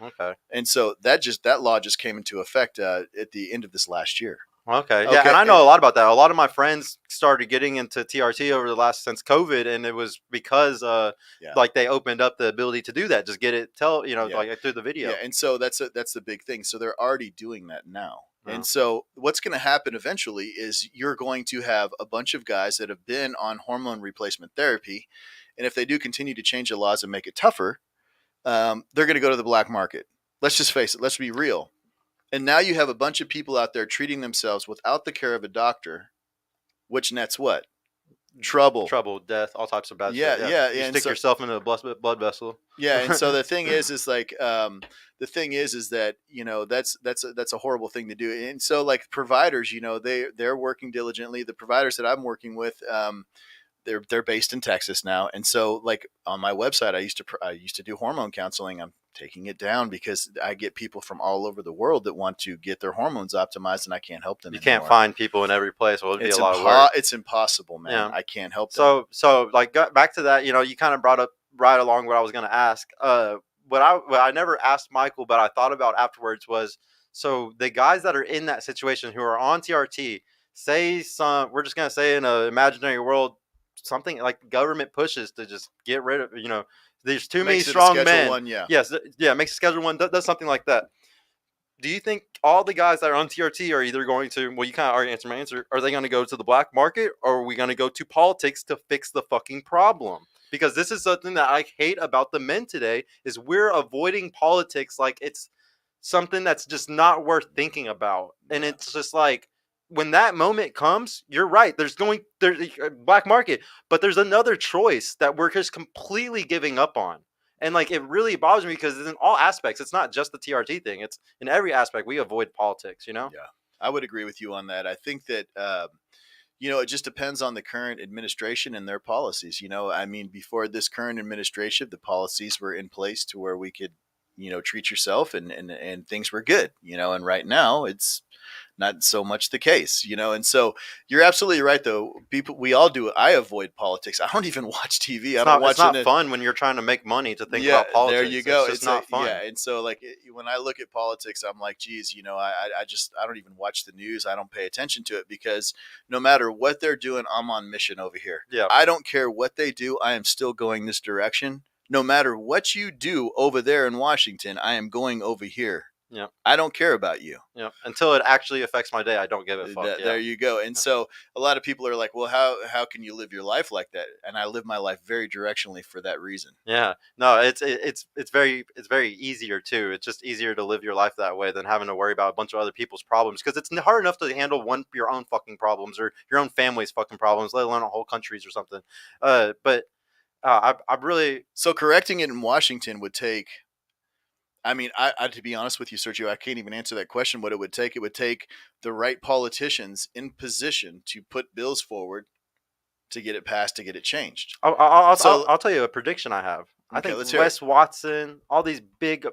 Okay. and so that law just came into effect at the end of this last year. Okay. Yeah, Okay, and I know a lot about that. A lot of my friends started getting into TRT over the last since COVID, and it was because yeah. like they opened up the ability to do that. Just get it Yeah. like through the video. Yeah, and so that's the big thing. So they're already doing that now. Oh. And so what's going to happen eventually is you're going to have a bunch of guys that have been on hormone replacement therapy, and if they do continue to change the laws and make it tougher, they're going to go to the black market. Let's just face it. Let's be real. And now you have a bunch of people out there treating themselves without the care of a doctor, which nets what? Trouble. Trouble, death, all types of bad Yeah, shit. Yeah, yeah, you and stick so yourself in a blood vessel. yeah, and so the thing is like the thing is that that's a horrible thing to do. And so like providers, they're working diligently. The providers that I'm working with, they're based in Texas now, and so like on my website, I used to do hormone counseling. I'm taking it down because I get people from all over the world that want to get their hormones optimized, and I can't help them You can't anymore. find people in every place. Well, it'd be a lot of work. It's impossible, man. Yeah. I can't help them. So like back to that, you kind of brought up right along what I was going to ask. What I never asked Michael, but I thought about afterwards was, so the guys that are in that situation who are on TRT, we're just going to say in an imaginary world, something like the government pushes to just get rid of, there's too many Makes it a strong Schedule men. 1, yeah. Yes. Yeah. Makes a Schedule 1, does something like that. Do you think all the guys that are on TRT are either going to, well, you kind of already answered my answer, are they going to go to the black market, or are we going to go to politics to fix the fucking problem? Because this is something that I hate about the men today, is we're avoiding politics like it's something that's just not worth thinking about. And it's just like, when that moment comes, you're right. There's black market, but there's another choice that we're just completely giving up on. And like, it really bothers me because it's in all aspects. It's not just the TRT thing. It's in every aspect. We avoid politics, Yeah, I would agree with you on that. I think that, it just depends on the current administration and their policies. I mean, before this current administration, the policies were in place to where we could, treat yourself and things were good, and right now it's not so much the case, and so you're absolutely right though. We all do it. I avoid politics. I don't even watch TV. It's not fun when you're trying to make money to think about politics. There you go. It's not fun. Yeah. And so like when I look at politics, I'm like, geez, I don't even watch the news. I don't pay attention to it because no matter what they're doing, I'm on mission over here. Yeah. I don't care what they do. I am still going this direction. No matter what you do over there in Washington, I am going over here. Yeah. I don't care about you. Yeah. Until it actually affects my day, I don't give a fuck. There you go. And so a lot of people are like, well, how can you live your life like that? And I live my life very directionally for that reason. Yeah. No, it's very easier too. It's just easier to live your life that way than having to worry about a bunch of other people's problems, because it's hard enough to handle your own fucking problems or your own family's fucking problems, let alone a whole country's or something. I really, so correcting it in Washington would take, I mean, I to be honest with you, Sergio, I can't even answer that question. What it would take the right politicians in position to put bills forward to get it passed, to get it changed. I'll tell you a prediction I have. I think Wes Watson, all these big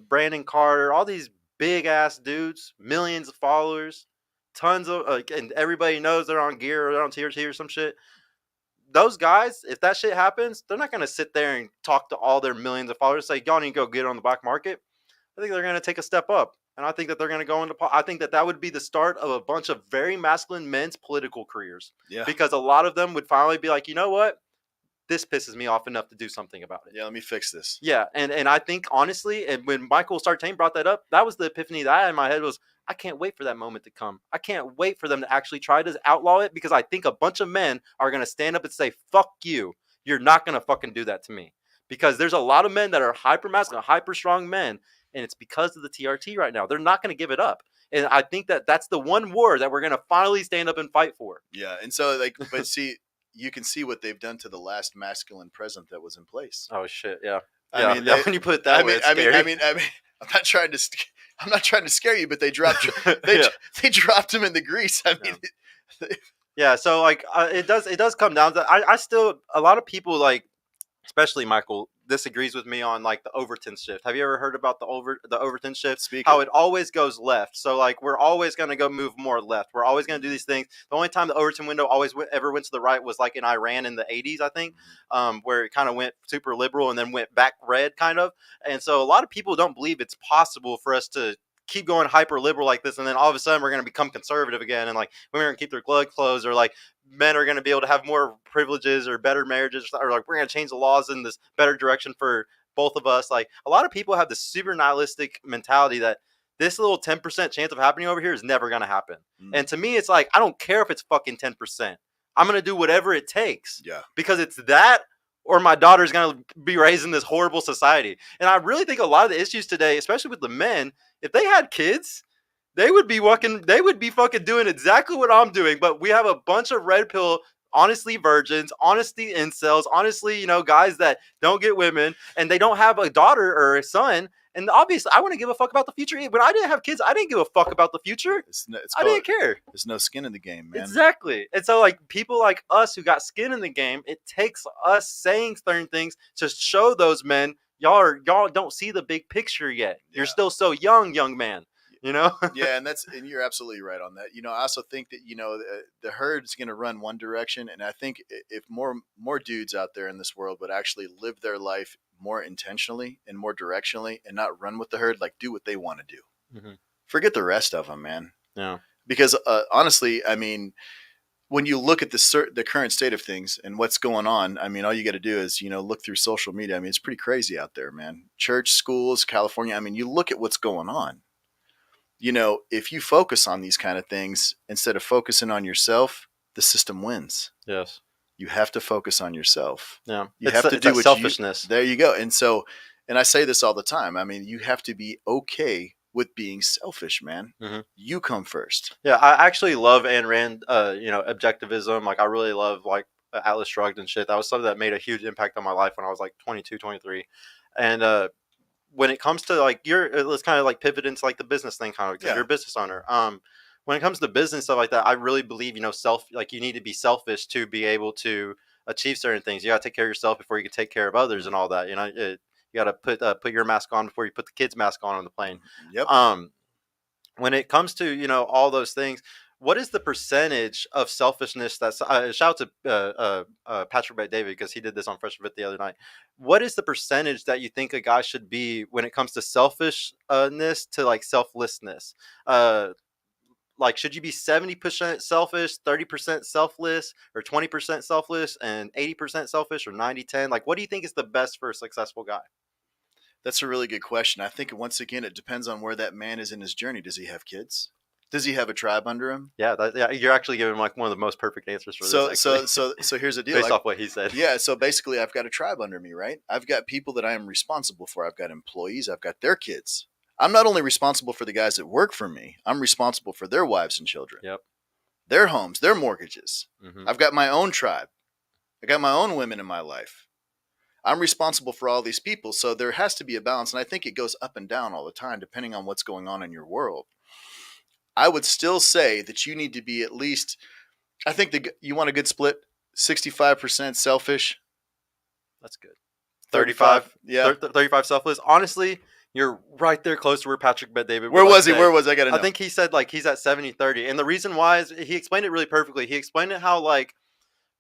Brandon Carter, all these big ass dudes, millions of followers, tons of and everybody knows they're on gear or they're on TRT or some shit. Those guys, if that shit happens, they're not going to sit there and talk to all their millions of followers, say, y'all need to go get it on the black market. I think they're going to take a step up. And I think that they're going to go into, I think that would be the start of a bunch of very masculine men's political careers. Yeah. Because a lot of them would finally be like, you know what? This pisses me off enough to do something about it. Yeah, let me fix this. Yeah, and I think, honestly, and when Michael Sartain brought that up, that was the epiphany that I had in my head was, I can't wait for that moment to come. I can't wait for them to actually try to outlaw it, because I think a bunch of men are going to stand up and say, fuck you. You're not going to fucking do that to me. Because there's a lot of men that are hyper masculine, hyper strong men, and it's because of the TRT right now. They're not going to give it up. And I think that that's the one war that we're going to finally stand up and fight for. Yeah, and so, like, but see, you can see what they've done to the last masculine president that was in place. Oh, shit, yeah. I mean, when you put it that way, it's scary. I mean, I'm not trying to scare you, but they dropped they dropped him in the grease. I mean, yeah. So like, it does come down to I still, a lot of people, like, especially Michael, disagrees with me on like the Overton shift. Have you ever heard about the Overton shift? How it always goes left. So like, we're always going to go move more left. We're always going to do these things. The only time the Overton window ever went to the right was like in Iran in the 80s, I think, where it kind of went super liberal and then went back red kind of. And so a lot of people don't believe it's possible for us to keep going hyper liberal like this, and then all of a sudden we're going to become conservative again, and like women are going to keep their blood closed, or like men are going to be able to have more privileges or better marriages, or like we're going to change the laws in this better direction for both of us. Like, a lot of people have this super nihilistic mentality that this little 10% chance of happening over here is never going to happen. And to me, it's like, I don't care if it's fucking 10%. I'm going to do whatever it takes. Yeah. Because it's that, or my daughter's going to be raised in this horrible society. And I really think a lot of the issues today, especially with the men, if they had kids, they would be fucking doing exactly what I'm doing. But we have a bunch of red pill, honestly virgins, honestly incels, honestly, guys that don't get women and they don't have a daughter or a son. And obviously, I want to give a fuck about the future. When I didn't have kids, I didn't give a fuck about the future. It's I called, didn't care. there's no skin in the game, man. Exactly. And so, like, people like us who got skin in the game, it takes us saying certain things to show those men, y'all don't see the big picture yet. You're Yeah. still so young man. Yeah, and you're absolutely right on that. I also think that the herd is going to run one direction, and I think if more dudes out there in this world would actually live their life more intentionally and more directionally, and not run with the herd, like do what they want to do. Mm-hmm. Forget the rest of them, man. Yeah. Because honestly, I mean, when you look at the current state of things and what's going on, I mean, all you got to do is look through social media. I mean, it's pretty crazy out there, man. Church, schools, California. I mean, you look at what's going on. If you focus on these kind of things instead of focusing on yourself, the system wins. Yes. You have to focus on yourself. Yeah. You have to do what selfishness. There you go. And I say this all the time. I mean, you have to be okay with being selfish, man. Mm-hmm. You come first. Yeah, I actually love Ayn Rand, objectivism. Like, I really love, like, Atlas Shrugged and shit. That was something that made a huge impact on my life when I was, like, 22, 23. And when it comes to, like, let's kind of, like, pivot into, like, the business thing, kind of, because you're a business owner. When it comes to business, stuff like that, I really believe, you need to be selfish to be able to achieve certain things. You got to take care of yourself before you can take care of others and all that. You got to put your mask on before you put the kid's mask on the plane. Yep. When it comes to all those things, what is the percentage of selfishness that's shout out to Patrick Bet-David, because he did this on Fresh Fit the other night. What is the percentage that you think a guy should be when it comes to selfishness to, like, selflessness? Like, should you be 70% selfish, 30% selfless, or 20% selfless and 80% selfish, or 90-10? Like, what do you think is the best for a successful guy? That's a really good question. I think once again, it depends on where that man is in his journey. Does he have kids? Does he have a tribe under him? Yeah, you're actually giving, like, one of the most perfect answers for this. So here's the deal. Based off what he said. Yeah. So basically, I've got a tribe under me, right? I've got people that I am responsible for. I've got employees. I've got their kids. I'm not only responsible for the guys that work for me. I'm responsible for their wives and children. Yep. Their homes, their mortgages. Mm-hmm. I've got my own tribe. I got my own women in my life. I'm responsible for all these people. So there has to be a balance. And I think it goes up and down all the time, depending on what's going on in your world. I would still say that you need to be at least, I think you want a good split, 65% selfish. That's good. 35. Yeah. 35 selfless. Honestly, you're right there close to where Patrick Bet-David. Where was he? Where was I? Gotta know. I think he said, like, he's at 70-30. And the reason why is he explained it really perfectly. He explained it how, like,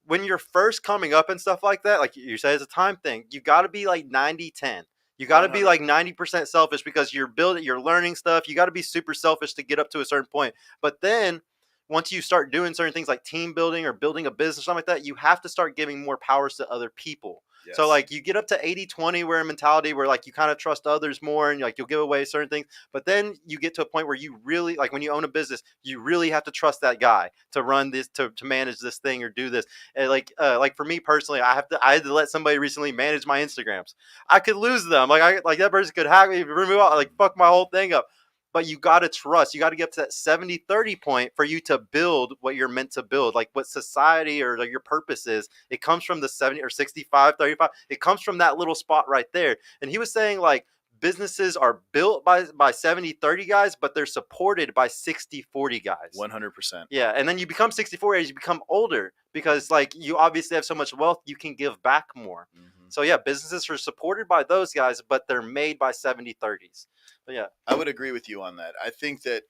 when you're first coming up and stuff like that, like you said, it's a time thing. You got to be like 90-10. You got to be like 90% selfish because you're learning stuff. You got to be super selfish to get up to a certain point. But then once you start doing certain things like team building or building a business or something like that, you have to start giving more powers to other people. Yes. So, like, you get up to 80-20 where a mentality where, like, you kind of trust others more and, like, you'll give away certain things. But then you get to a point where you really, like, when you own a business, you really have to trust that guy to run this, to manage this thing or do this. And like for me personally, I had to let somebody recently manage my Instagrams. I could lose them. Like that person could hack me, remove all, like, fuck my whole thing up. But you got to trust. You got to get up to that 70-30 point for you to build what you're meant to build. Like what society or like your purpose is. It comes from the 70 or 65-35. It comes from that little spot right there. And he was saying, like, businesses are built by 70-30 guys, but they're supported by 60-40 guys. 100%. Yeah. And then you become 64 as you become older because, like, you obviously have so much wealth, you can give back more. Mm-hmm. So, yeah, businesses are supported by those guys, but they're made by 70-30s. But, yeah. I would agree with you on that. I think that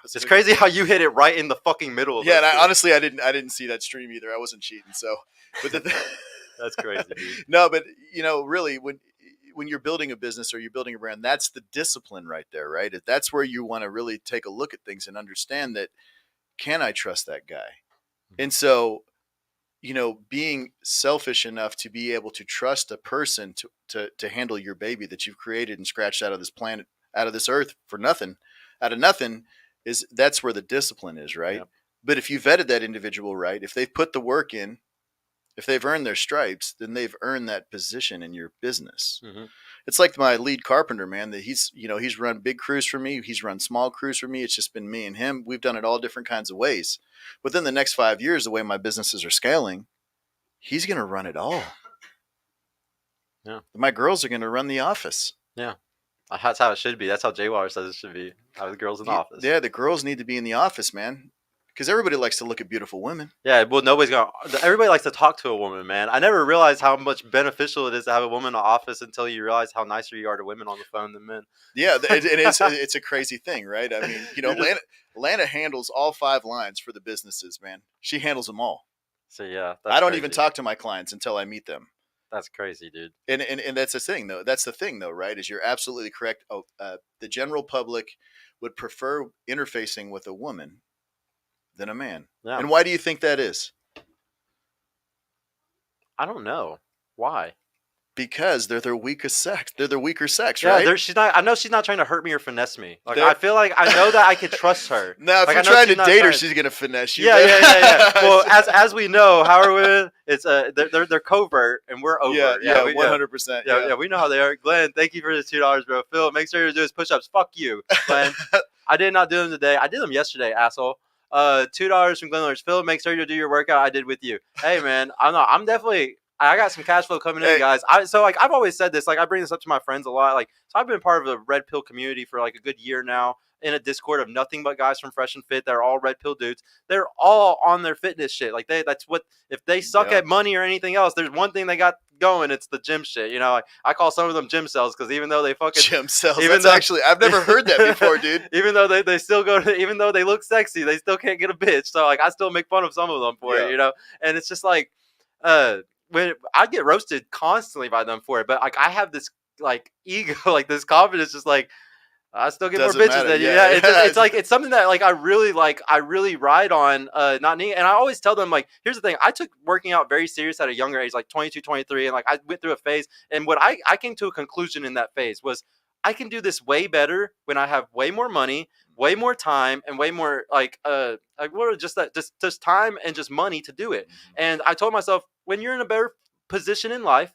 it's crazy how you hit it right in the fucking middle of it. Yeah, and honestly, I didn't see that stream either. I wasn't cheating. So, but that's crazy, dude. No, but, really, when you're building a business or you're building a brand, that's the discipline right there, right? That's where you want to really take a look at things and understand that, can I trust that guy? And so, being selfish enough to be able to trust a person to handle your baby that you've created and scratched out of this planet, out of this earth for nothing, out of nothing, that's where the discipline is, right? Yep. But if you vetted that individual right, if they've put the work in, if they've earned their stripes, then they've earned that position in your business. Mm-hmm. It's like my lead carpenter, man, that he's run big crews for me. He's run small crews for me. It's just been me and him. We've done it all different kinds of ways. Within the next 5 years, the way my businesses are scaling, he's going to run it all. Yeah. My girls are going to run the office. Yeah. That's how it should be. That's how Jay Waller says it should be. Have the girls in the office. Yeah, the girls need to be in the office, man. Because everybody likes to look at beautiful women. Yeah, well, everybody likes to talk to a woman, man. I never realized how much beneficial it is to have a woman in the office until you realize how nicer you are to women on the phone than men. Yeah, it's a crazy thing, right? I mean, Lana handles all 5 lines for the businesses, man. She handles them all. So, yeah. I don't even talk to my clients until I meet them. That's crazy, dude. And that's the thing, though. That's the thing, though, right? Is you're absolutely correct. The general public would prefer interfacing with a woman than a man. Yeah. And why do you think that is? I don't know. Why? Because they're their weakest sex. They're their weaker sex, yeah, right? I know she's not trying to hurt me or finesse me. Like I feel like I know that I can trust her. Now, if like, you're trying to date her, she's gonna finesse you. Yeah. Well, as we know, how are women? It's they're covert and we're overt. Yeah, 100%. Yeah, we know how they are. Glenn, thank you for the $2, bro. Phil, make sure you do his push-ups. Fuck you, Glenn. I did not do them today. I did them yesterday, asshole. $2 from Glenn Lawrence. Phil, make sure you do your workout. I did with you. Hey, man, I'm definitely. I got some cash flow coming in, guys. I've always said this. Like, I bring this up to my friends a lot. Like, so I've been part of the Red Pill community for like a good year now, in a Discord of nothing but guys from Fresh and Fit. They're all Red Pill dudes. They're all on their fitness shit. Like, that's what, if they suck at money or anything else, there's one thing they got going. It's the gym shit. You know, like, I call some of them gym cells because even though they fucking gym cells, actually, I've never heard that before, dude. Even though they still go to, even though they look sexy, they still can't get a bitch. So like, I still make fun of some of them for it, you know. And it's just like, when I get roasted constantly by them for it, but like I have this like ego, like this confidence, just like I still get more bitches than you. Yeah, it's like it's something that like I really ride on. Not needing, and I always tell them like, here's the thing: I took working out very serious at a younger age, like 22, 23, and like I went through a phase, and what I came to a conclusion in that phase was I can do this way better when I have way more money, way more time, and way more just time and just money to do it. And I told myself, when you're in a better position in life,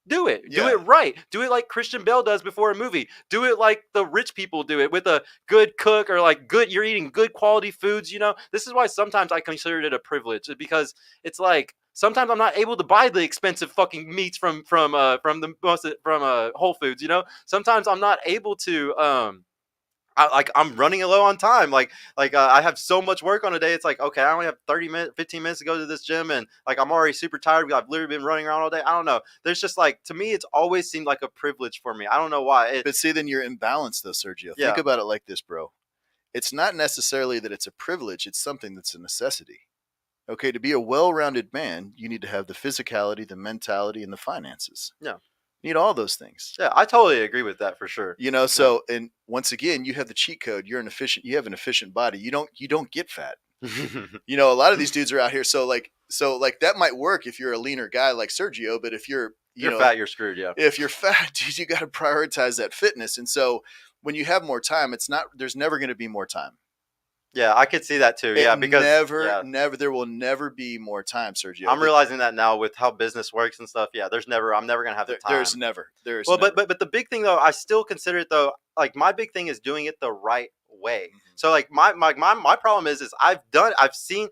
do it. Do it right. Do it like Christian Bale does before a movie. Do it like the rich people do it, with a good cook, or like you're eating good quality foods. You know, this is why sometimes I consider it a privilege, because it's like sometimes I'm not able to buy the expensive fucking meats from Whole Foods. You know, sometimes I'm not able to I'm running low on time. I have so much work on a day. It's like, okay, I only have 15 minutes to go to this gym, and like I'm already super tired. I've literally been running around all day. I don't know. There's just like, to me, it's always seemed like a privilege for me. I don't know why. But see, then you're imbalanced though, Sergio. Think about it like this, bro. It's not necessarily that it's a privilege. It's something that's a necessity. Okay, to be a well-rounded man, you need to have the physicality, the mentality, and the finances. Yeah. Need all those things. Yeah, I totally agree with that for sure. You know, so and once again, you have the cheat code. You have an efficient body. You don't get fat. You know, a lot of these dudes are out here. So that might work if you're a leaner guy like Sergio, but if you're fat, you're screwed. Yeah. If you're fat, dude, you got to prioritize that fitness. And so when you have more time, there's never going to be more time. Yeah, I could see that too. Because there will never be more time, Sergio. I'm realizing that now with how business works and stuff. Yeah, I'm never gonna have the time. There's never. But the big thing though, I still consider it though. Like, my big thing is doing it the right way. Mm-hmm. So like my problem is I've seen.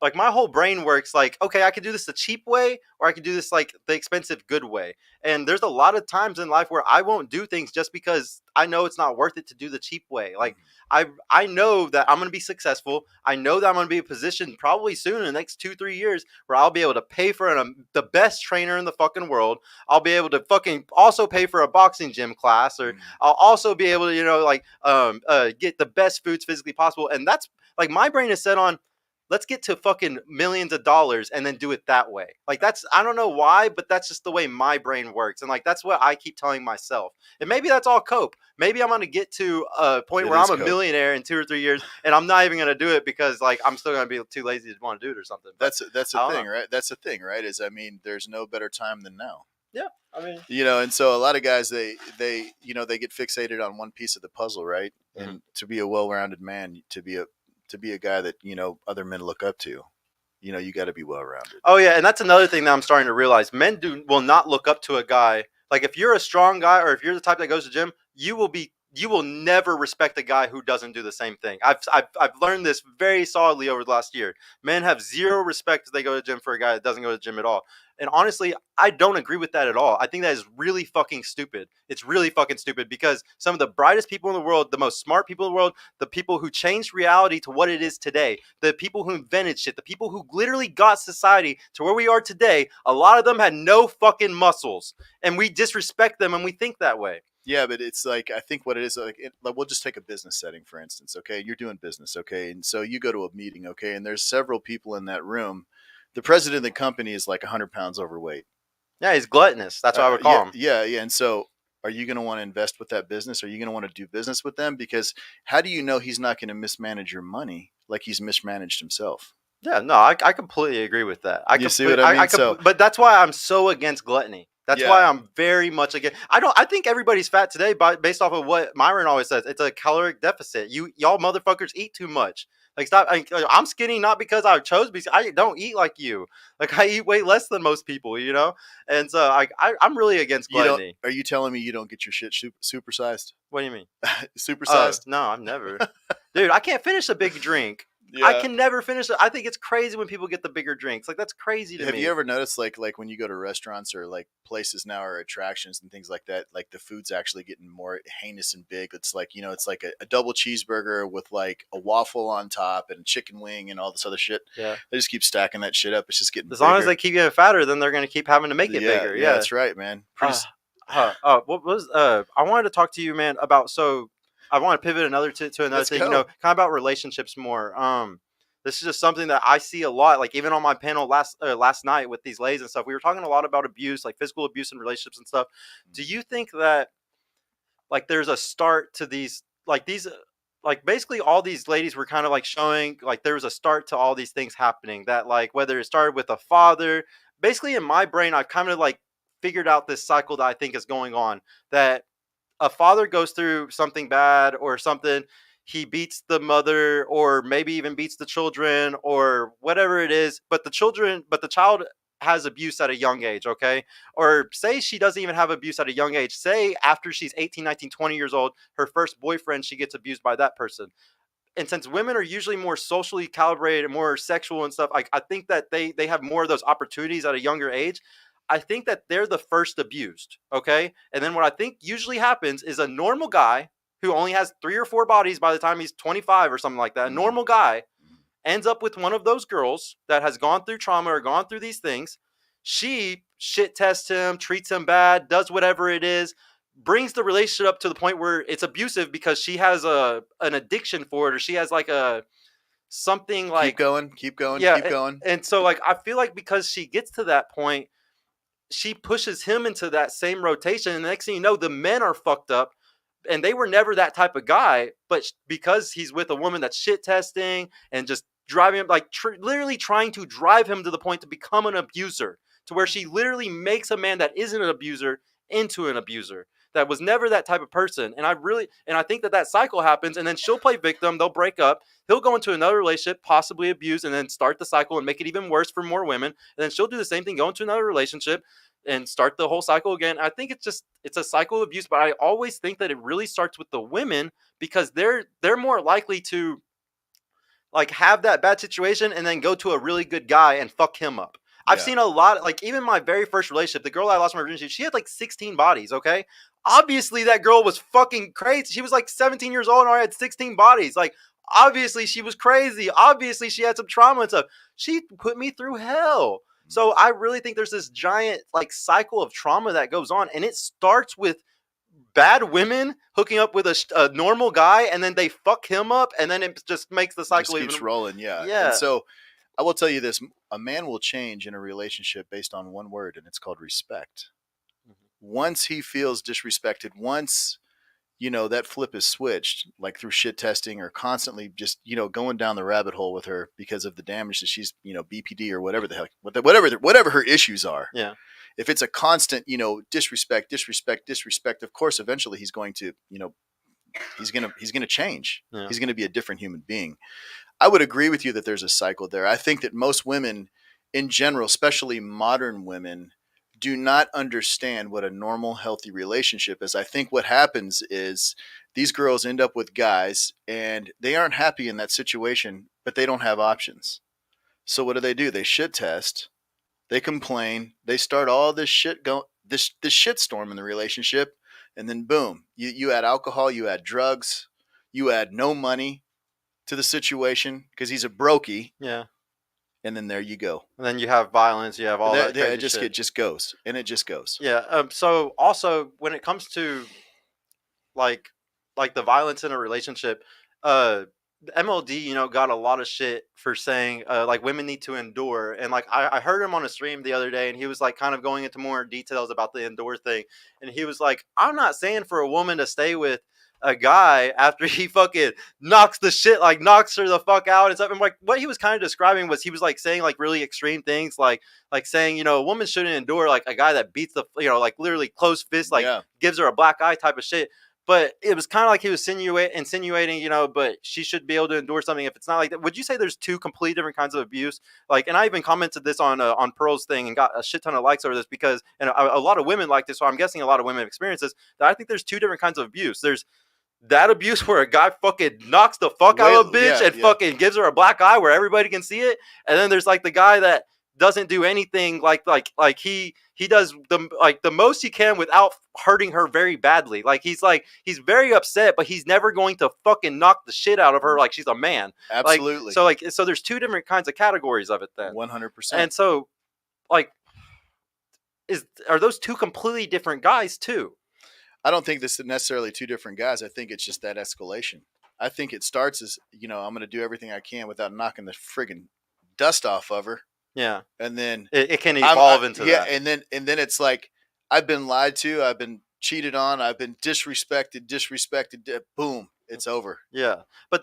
Like, my whole brain works like, okay, I could do this the cheap way, or I could do this like the expensive good way. And there's a lot of times in life where I won't do things just because I know it's not worth it to do the cheap way. Like, I know that I'm going to be successful. I know that I'm going to be in a position probably soon in the next 2-3 years where I'll be able to pay for the best trainer in the fucking world. I'll be able to fucking also pay for a boxing gym class, or I'll also be able to, get the best foods physically possible. And that's like, my brain is set on, let's get to fucking millions of dollars and then do it that way. Like, I don't know why, but that's just the way my brain works. And like, that's what I keep telling myself. And maybe that's all cope. Maybe I'm going to get to a point where I'm a millionaire in 2 or 3 years, and I'm not even going to do it because like I'm still going to be too lazy to want to do it or something. But that's the thing, right? That's the thing, right? There's no better time than now. Yeah. I mean, and so a lot of guys, they get fixated on one piece of the puzzle, right? Mm-hmm. And to be a well-rounded man, to be a guy that, other men look up to, you got to be well-rounded. Oh yeah. And that's another thing that I'm starting to realize. Men will not look up to a guy Like if you're a strong guy or if you're the type that goes to the gym, you will never respect a guy who doesn't do the same thing. I've learned this very solidly over the last year. Men have zero respect if they go to the gym for a guy that doesn't go to the gym at all. And honestly, I don't agree with that at all. I think that is really fucking stupid. It's really fucking stupid because some of the brightest people in the world, the most smart people in the world, the people who changed reality to what it is today, the people who invented shit, the people who literally got society to where we are today, a lot of them had no fucking muscles. And we disrespect them and we think that way. Yeah, but it's like, I think what it is, like we'll just take a business setting, for instance. Okay. You're doing business. Okay. And so you go to a meeting. Okay. And there's several people in that room. The president of the company is like 100 pounds overweight. Yeah, he's gluttonous. That's what I would call Yeah. him. Yeah. Yeah. And so are you going to want to invest with that business? Are you going to want to do business with them? Because how do you know he's not going to mismanage your money like he's mismanaged himself? Yeah, no, I completely agree with that. You see what I mean? But that's why I'm so against gluttony. That's why Yeah. I'm very much against. I think everybody's fat today, based off of what Myron always says. It's a caloric deficit. Y'all motherfuckers eat too much. Like stop. I'm skinny not because I chose, because I don't eat like you. Like I eat way less than most people, you know. And so I'm really against You don't, gluttony. are you telling me you don't get your shit supersized? What do you mean? Supersized? No, I've never. Dude, I can't finish a big drink. Yeah. I can never finish it. I think it's crazy when people get the bigger drinks. Like that's crazy to me. Have you ever noticed like when you go to restaurants or like places now or attractions and things like that, like the food's actually getting more heinous and big. It's like, you know, it's like a double cheeseburger with like a waffle on top and a chicken wing and all this other shit. Yeah. They just keep stacking that shit up. It's just getting As bigger. long as they keep getting fatter, then they're going to keep having to make it bigger. Yeah, that's right, man. What was I wanted to talk to you, man, about. So I want to pivot to another Let's thing. go. You know, kind of about relationships more. This is just something that I see a lot. Like even on my panel last night with these ladies and stuff, we were talking a lot about abuse, like physical abuse in relationships and stuff. Do you think that like there's a start to these like basically all these ladies were kind of like showing like there was a start to all these things happening, that like whether it started with a father, basically in my brain I've kind of like figured out this cycle that I think is going on, that a father goes through something bad or something, he beats the mother or maybe even beats the children or whatever it is, but the child has abuse at a young age, okay? Or say she doesn't even have abuse at a young age. Say after she's 18, 19, 20 years old, her first boyfriend, she gets abused by that person. And since women are usually more socially calibrated, more sexual and stuff, I think that they have more of those opportunities at a younger age. I think that they're the first abused, okay? And then what I think usually happens is a normal guy who only has 3 or 4 bodies by the time he's 25 or something like that, a normal guy ends up with one of those girls that has gone through trauma or gone through these things. She shit tests him, treats him bad, does whatever it is, brings the relationship up to the point where it's abusive because she has an addiction for it, or she has like a something like keep going. And so like I feel like because she gets to that point, she pushes him into that same rotation, and the next thing you know, the men are fucked up, and they were never that type of guy, but because he's with a woman that's shit testing and just driving him, like literally trying to drive him to the point to become an abuser, to where she literally makes a man that isn't an abuser into an abuser, that was never that type of person. And I think that cycle happens, and then she'll play victim, they'll break up, he'll go into another relationship, possibly abuse, and then start the cycle and make it even worse for more women, and then she'll do the same thing, go into another relationship and start the whole cycle again. I think it's a cycle of abuse, but I always think that it really starts with the women, because they're more likely to like have that bad situation and then go to a really good guy and fuck him up. I've seen a lot, like even my very first relationship, the girl I lost my virginity to, she had like 16 bodies, okay? Obviously that girl was fucking crazy. She was like 17 years old and already had 16 bodies. Like obviously she was crazy. Obviously she had some trauma and stuff. She put me through hell. So I really think there's this giant like cycle of trauma that goes on, and it starts with bad women hooking up with a normal guy, and then they fuck him up, and then it just makes the cycle just keeps even rolling. Yeah. And so I will tell you this: a man will change in a relationship based on one word, and it's called respect. Once he feels disrespected, once that flip is switched, like through shit testing or constantly just going down the rabbit hole with her because of the damage that she's BPD or whatever the heck, whatever her issues are. Yeah. If it's a constant disrespect, of course eventually he's going to he's going to change. Yeah. He's going to be a different human being. I would agree with you that there's a cycle there. I think that most women in general, especially modern women, do not understand what a normal, healthy relationship is. I think what happens is these girls end up with guys and they aren't happy in that situation, but they don't have options. So what do? They shit test, they complain, they start all this shit going this shit storm in the relationship, and then boom, you add alcohol, you add drugs, you add no money to the situation because he's a brokey, Yeah. and then there you go. And then you have violence. You have all that It crazy just shit. it just goes, and it just goes. Yeah. So also when it comes to like the violence in a relationship, the MLD, got a lot of shit for saying like women need to endure. And like I heard him on a stream the other day, and he was like kind of going into more details about the endure thing. And he was like, I'm not saying for a woman to stay with a guy after he fucking knocks her the fuck out and stuff. And like what he was kind of describing was he was like saying like really extreme things, like saying, a woman shouldn't endure like a guy that beats the, like literally closed fist, like Yeah, gives her a black eye type of shit. But it was kind of like he was insinuating, but she should be able to endure something if it's not like that. Would you say there's two completely different kinds of abuse? Like, and I even commented this on Pearl's thing and got a shit ton of likes over this because, and a lot of women like this, so I'm guessing a lot of women experience this, that I think there's two different kinds of abuse. There's that abuse where a guy fucking knocks the fuck out of a bitch and fucking gives her a black eye where everybody can see it. And then there's like the guy that doesn't do anything, like he does the most he can without hurting her very badly. Like he's very upset, but he's never going to fucking knock the shit out of her like she's a man. absolutely. So there's two different kinds of categories of it then. 100%. And so like are those two completely different guys too? I don't think this is necessarily two different guys. I think it's just that escalation. I think it starts as, I'm going to do everything I can without knocking the friggin' dust off of her. Yeah. And then it can evolve into that. And then it's like, I've been lied to. I've been cheated on. I've been disrespected. Boom. It's over. Yeah. But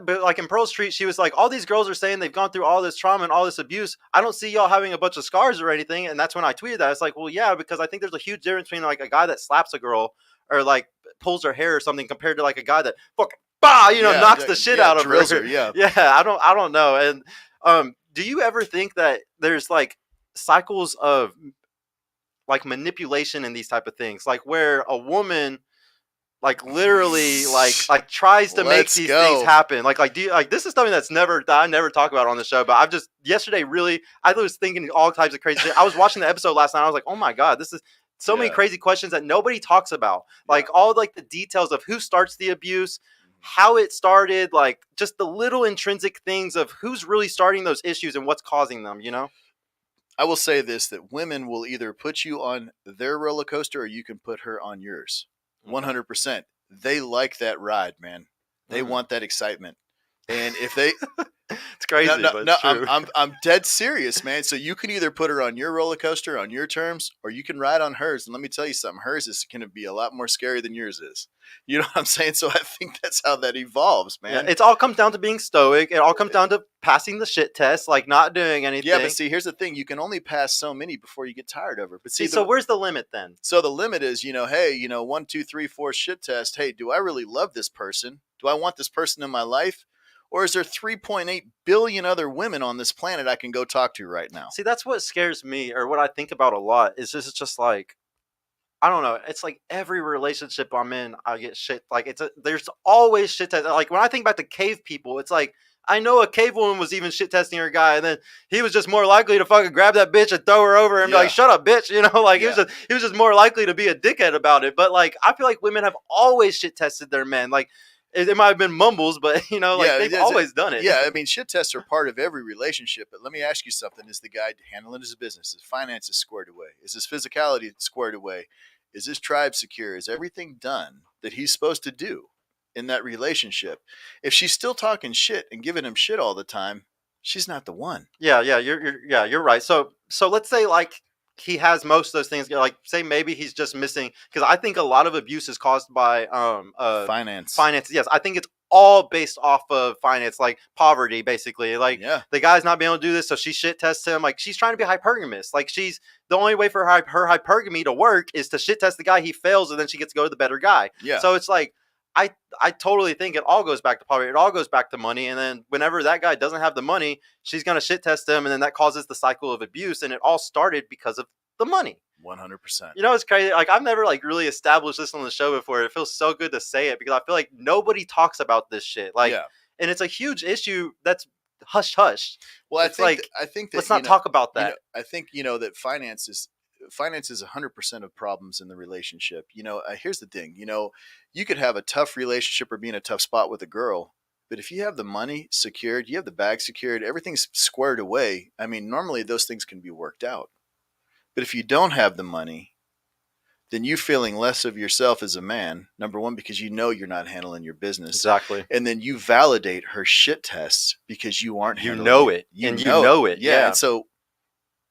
like in Pearl Street, she was like, all these girls are saying they've gone through all this trauma and all this abuse. I don't see y'all having a bunch of scars or anything. And that's when I tweeted that. It's like, well, yeah, because I think there's a huge difference between like a guy that slaps a girl or like pulls her hair or something compared to like a guy that fucking knocks the shit out of her. Yeah. Yeah. I don't know. And do you ever think that there's like cycles of like manipulation in these type of things, like where a woman like literally like tries to make these things happen? Like do you, like this is something that I never talk about on the show, but I've just yesterday I was thinking all types of crazy shit. I was watching the episode last night. I was like, oh my god, this is so many crazy questions that nobody talks about. Like all like the details of who starts the abuse, how it started, like just the little intrinsic things of who's really starting those issues and what's causing them, I will say this, that women will either put you on their roller coaster or you can put her on yours. 100%. They like that ride, man. They want that excitement. And if they it's crazy, but it's true. I'm dead serious, man. So you can either put her on your roller coaster on your terms, or you can ride on hers. And let me tell you something, hers is going to be a lot more scary than yours is. You know what I'm saying? So I think that's how that evolves, man. Yeah, it all comes down to being stoic. It all comes down to passing the shit test, like not doing anything. Yeah, but see, here's the thing. You can only pass so many before you get tired of her. But see, so where's the limit then? So the limit is, hey, 1, 2, 3, 4 shit test. Hey, do I really love this person? Do I want this person in my life? Or is there 3.8 billion other women on this planet I can go talk to right now? See, that's what scares me, or what I think about a lot, is just like, I don't know. It's like every relationship I'm in, I get shit. Like there's always shit test. Like when I think about the cave people, it's like, I know a cave woman was even shit testing her guy, and then he was just more likely to fucking grab that bitch and throw her over and be like, "Shut up, bitch!" He was just more likely to be a dickhead about it. But like, I feel like women have always shit tested their men. Like it might have been mumbles, but they've always done it. Yeah, I mean, shit tests are part of every relationship. But let me ask you something: is the guy handling his business, his finances squared away? Is his physicality squared away? Is his tribe secure? Is everything done that he's supposed to do in that relationship? If she's still talking shit and giving him shit all the time, she's not the one. Yeah, you're right. So let's say like he has most of those things. Like say maybe he's just missing, because I think a lot of abuse is caused by finance. Finance. Yes, I think it's all based off of finance, like poverty, basically. Like the guy's not being able to do this, so she shit tests him. Like she's trying to be hypergamous. Like she's the only way for her hypergamy to work is to shit test the guy. He fails, and then she gets to go to the better guy. Yeah. So it's like I totally think it all goes back to poverty. It all goes back to money. And then whenever that guy doesn't have the money, she's gonna shit test him, and then that causes the cycle of abuse. And it all started because of The money. 100%. You know, it's crazy. Like, I've never like really established this on the show before. It feels so good to say it because I feel like nobody talks about this shit. Like, Yeah. and it's a huge issue that's hush hush. Well, It's like, I think that let's not talk about you know that. I think that finance is 100% of problems in the relationship. Here's the thing. You could have a tough relationship or be in a tough spot with a girl, but if you have the money secured, you have the bag secured, everything's squared away. I mean, normally those things can be worked out. But if you don't have the money, then you feeling less of yourself as a man, number one, because you're not handling your business. Exactly. And then you validate her shit tests because you aren't You handling know it. it. You And you know it. know it. Yeah. Yeah. And so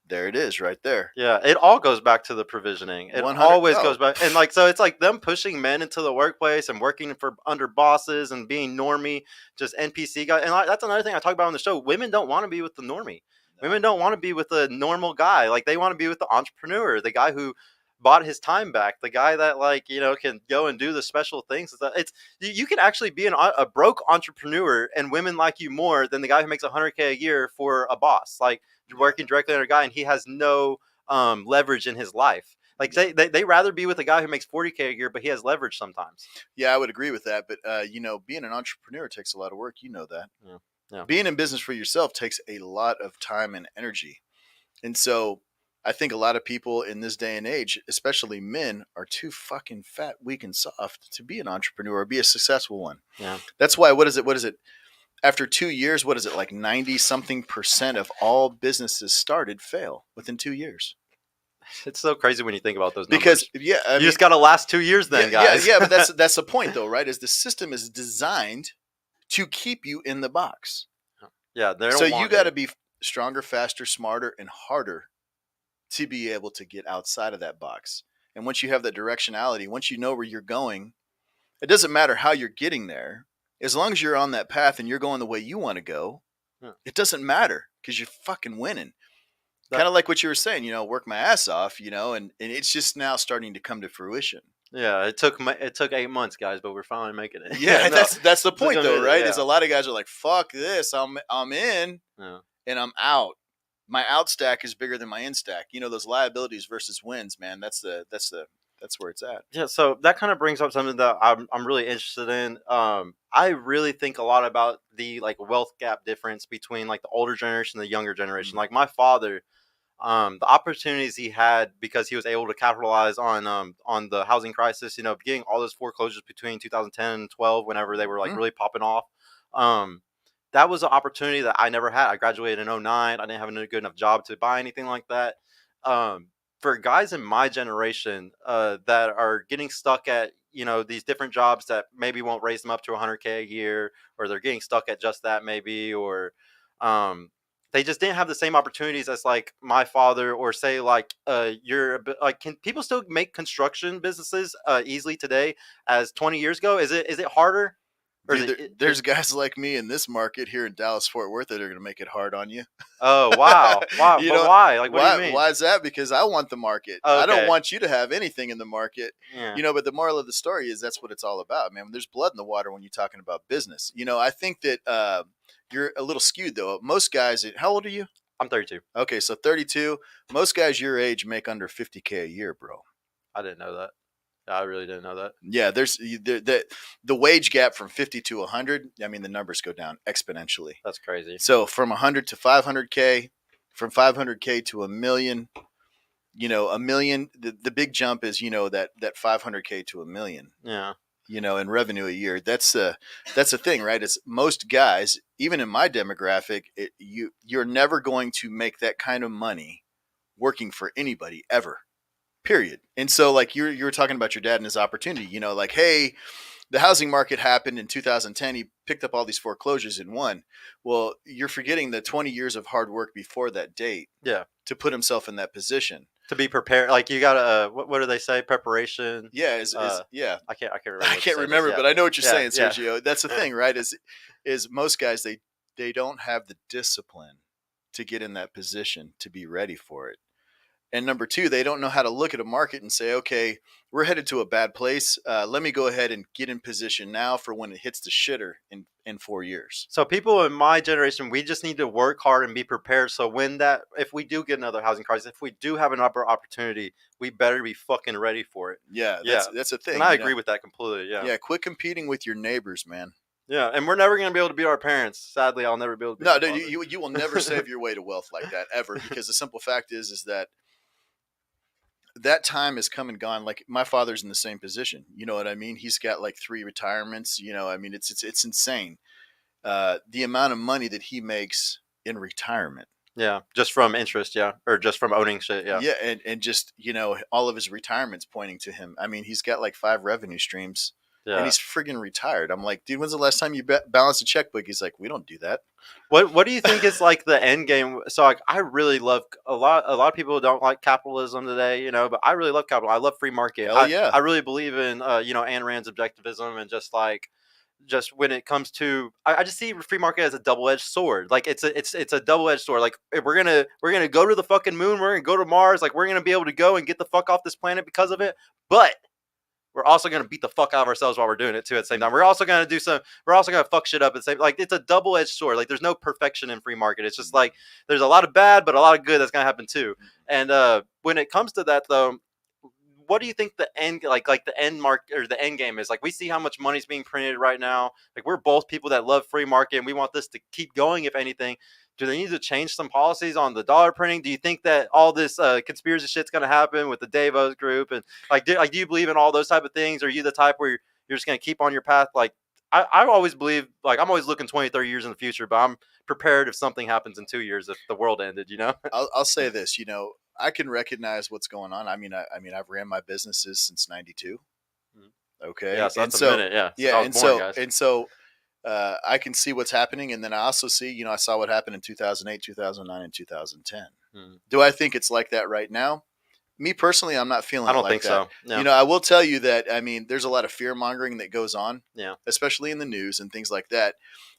there it is right there. Yeah, it all goes back to the provisioning. It 100. always Oh, goes back, and like so, it's like them pushing men into the workplace and working for under bosses and being normie, just NPC guy. And like, that's another thing I talk about on the show. Women don't want to be with the normie. no. Women don't want to be with a normal guy. Like they want to be with the entrepreneur, the guy who bought his time back, the guy that like can go and do the special things. It's you can actually be a broke entrepreneur, and women like you more than the guy who makes 100K a year for a boss. Like you're working directly under a guy, and he has no leverage in his life. Like they rather be with a guy who makes 40K a year, but he has leverage sometimes. Yeah, I would agree with that. But being an entrepreneur takes a lot of work. You know that. Yeah. Yeah. Being in business for yourself takes a lot of time and energy. And so I think a lot of people in this day and age, especially men, are too fucking fat, weak, and soft to be an entrepreneur or be a successful one. Yeah. That's why, what is it? After 2 years, what is it, like 90 something % of all businesses started fail within 2 years? It's so crazy when you think about those numbers. Because, yeah, you just got to last 2 years then, guys. Yeah, but that's the point, though, right? Is the system is designed to keep you in the box. Yeah, so you got to be stronger, faster, smarter, and harder to be able to get outside of that box. And once you have that directionality, once you know where you're going, it doesn't matter how you're getting there. As long as you're on that path and you're going the way you want to go, it doesn't matter because you're fucking winning. Kind of like what you were saying, work my ass off, and it's just now starting to come to fruition. Yeah, it took 8 months, guys, but we're finally making it. Yeah, no, that's the point, though, right? Yeah. Is a lot of guys are like, "Fuck this, I'm in, and I'm out. My out stack is bigger than my in stack." Those liabilities versus wins, man. That's where it's at. Yeah, so that kind of brings up something that I'm really interested in. I really think a lot about the like wealth gap difference between like the older generation and the younger generation. Like my father, the opportunities he had because he was able to capitalize on the housing crisis, getting all those foreclosures between 2010 and 12 whenever they were like really popping off. That was an opportunity that I never had. I graduated in 09. I didn't have a good enough job to buy anything like that. For guys in my generation that are getting stuck at these different jobs that maybe won't raise them up to 100K a year, or they're getting stuck at just that maybe, or they just didn't have the same opportunities as like my father, or say like you're a bit, like, can people still make construction businesses easily today as 20 years ago? Is it harder? Dude, there's guys like me in this market here in Dallas Fort Worth that are going to make it hard on you. Oh wow. But why? Like, what do you mean? Why is that? Because I want the market. Okay. I don't want you to have anything in the market. Yeah. But the moral of the story is that's what it's all about, man. There's blood in the water when you're talking about business. I think that you're a little skewed, though. Most guys, how old are you? I'm 32. Okay, so 32. Most guys your age make under 50K a year, bro. I didn't know that. I really didn't know that. Yeah, there's the wage gap from 50 to 100. I mean, the numbers go down exponentially. That's crazy. So from 100 to 500K, from 500K to $1 million, $1 million. The big jump is that 500K to $1 million. Yeah. In revenue a year. That's the thing, right? It's most guys, even in my demographic, you're never going to make that kind of money working for anybody ever. Period. And so, like you were talking about your dad and his opportunity, like, hey, the housing market happened in 2010. He picked up all these foreclosures in one. Well, you're forgetting the 20 years of hard work before that date. Yeah. To put himself in that position. To be prepared, like you gotta. What do they say? Preparation. Yeah. Yeah. I can't remember. I can't remember, but I know what you're saying, Sergio. Yeah. That's the thing, right? Is most guys they don't have the discipline to get in that position to be ready for it. And number two, they don't know how to look at a market and say, okay, we're headed to a bad place. Let me go ahead and get in position now for when it hits the shitter in 4 years. So people in my generation, we just need to work hard and be prepared. So if we do get another housing crisis, if we do have an opportunity, we better be fucking ready for it. Yeah, Yeah. that's a thing. And I agree with that completely. Yeah. Yeah, quit competing with your neighbors, man. Yeah, and we're never going to be able to beat our parents. Sadly, I'll never be able to beat No, my dude, father. you will never save your way to wealth like that ever, because the simple fact is that time has come and gone. Like, my father's in the same position. You know what I mean? He's got like 3 retirements. You know, I mean, it's insane. The amount of money that he makes in retirement. Yeah, just from interest, yeah, or just from owning shit, yeah. Yeah, and just, you know, all of his retirement's pointing to him. I mean, he's got like 5 revenue streams. Yeah. And he's friggin' retired. I'm like, dude, when's the last time you balanced a checkbook? He's like, we don't do that. What do you think is like the end game? So like, I really love a lot of people don't like capitalism today, you know, but I really love capital. I love free market. Hell yeah. I really believe in you know, Ayn Rand's objectivism, and just when it comes to, I just see free market as a double-edged sword. Like it's a double-edged sword. Like, if we're gonna go to the fucking moon, we're gonna go to Mars, like we're gonna be able to go and get the fuck off this planet because of it, but we're also going to beat the fuck out of ourselves while we're doing it too at the same time. We're also going to fuck shit up at the same, like, it's a double-edged sword. Like, there's no perfection in free market. It's just like, there's a lot of bad, but a lot of good that's going to happen too. And when it comes to that though, what do you think the end, like the end mark or the end game is? Like, we see how much money's being printed right now. Like, we're both people that love free market and we want this to keep going. If anything, do they need to change some policies on the dollar printing? Do you think that all this conspiracy shit's going to happen with the Davos group? And do you believe in all those type of things? Or are you the type where you're just going to keep on your path? Like, I always believe, like, I'm always looking 20, 30 years in the future, but I'm prepared if something happens in 2 years, if the world ended, you know? I'll say this, you know, I can recognize what's going on. I mean, I've ran my businesses since 92. Okay. Yeah. So that's a minute. Yeah. Yeah. And so I can see what's happening. And then I also see, you know, I saw what happened in 2008, 2009, and 2010. Do I think it's like that right now? Me personally, I'm not feeling. I don't like think that. so. No. You know, I will tell you that. I mean, there's a lot of fear mongering that goes on. Yeah. Especially in the news and things like that.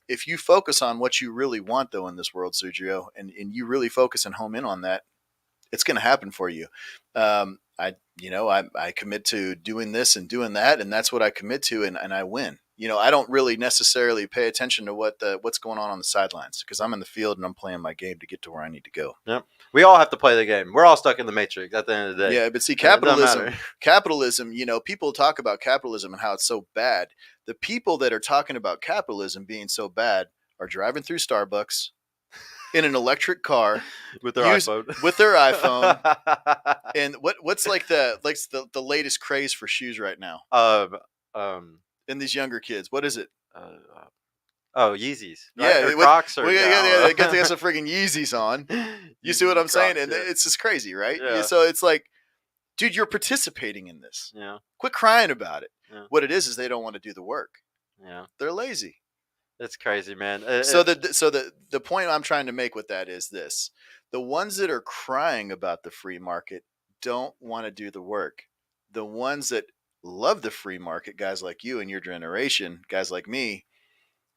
If you focus on what you really want, though, in this world, Sergio, and you really focus and home in on that, it's going to happen for you. I commit to doing this and doing that, and that's what I commit to, and I win. You know, I don't really necessarily pay attention to what's going on the sidelines, because I'm in the field and I'm playing my game to get to where I need to go. Yep. We all have to play the game. We're all stuck in the matrix at the end of the day. Yeah, but see, capitalism, you know, people talk about capitalism and how it's so bad. The people that are talking about capitalism being so bad are driving through Starbucks in an electric car with their iPhone. With their iPhone. And what's like the latest craze for shoes right now? And these younger kids, what is it? Yeezys. Right? Yeah, Crocs. They got some freaking Yeezys on. You see what I'm saying? And it's just crazy, right? Yeah. So it's like, dude, you're participating in this. Yeah. Quit crying about it. Yeah. What it is they don't want to do the work. Yeah. They're lazy. It's crazy, man. So the point I'm trying to make with that is this: the ones that are crying about the free market don't want to do the work. The ones that love the free market, guys like you and your generation, guys like me,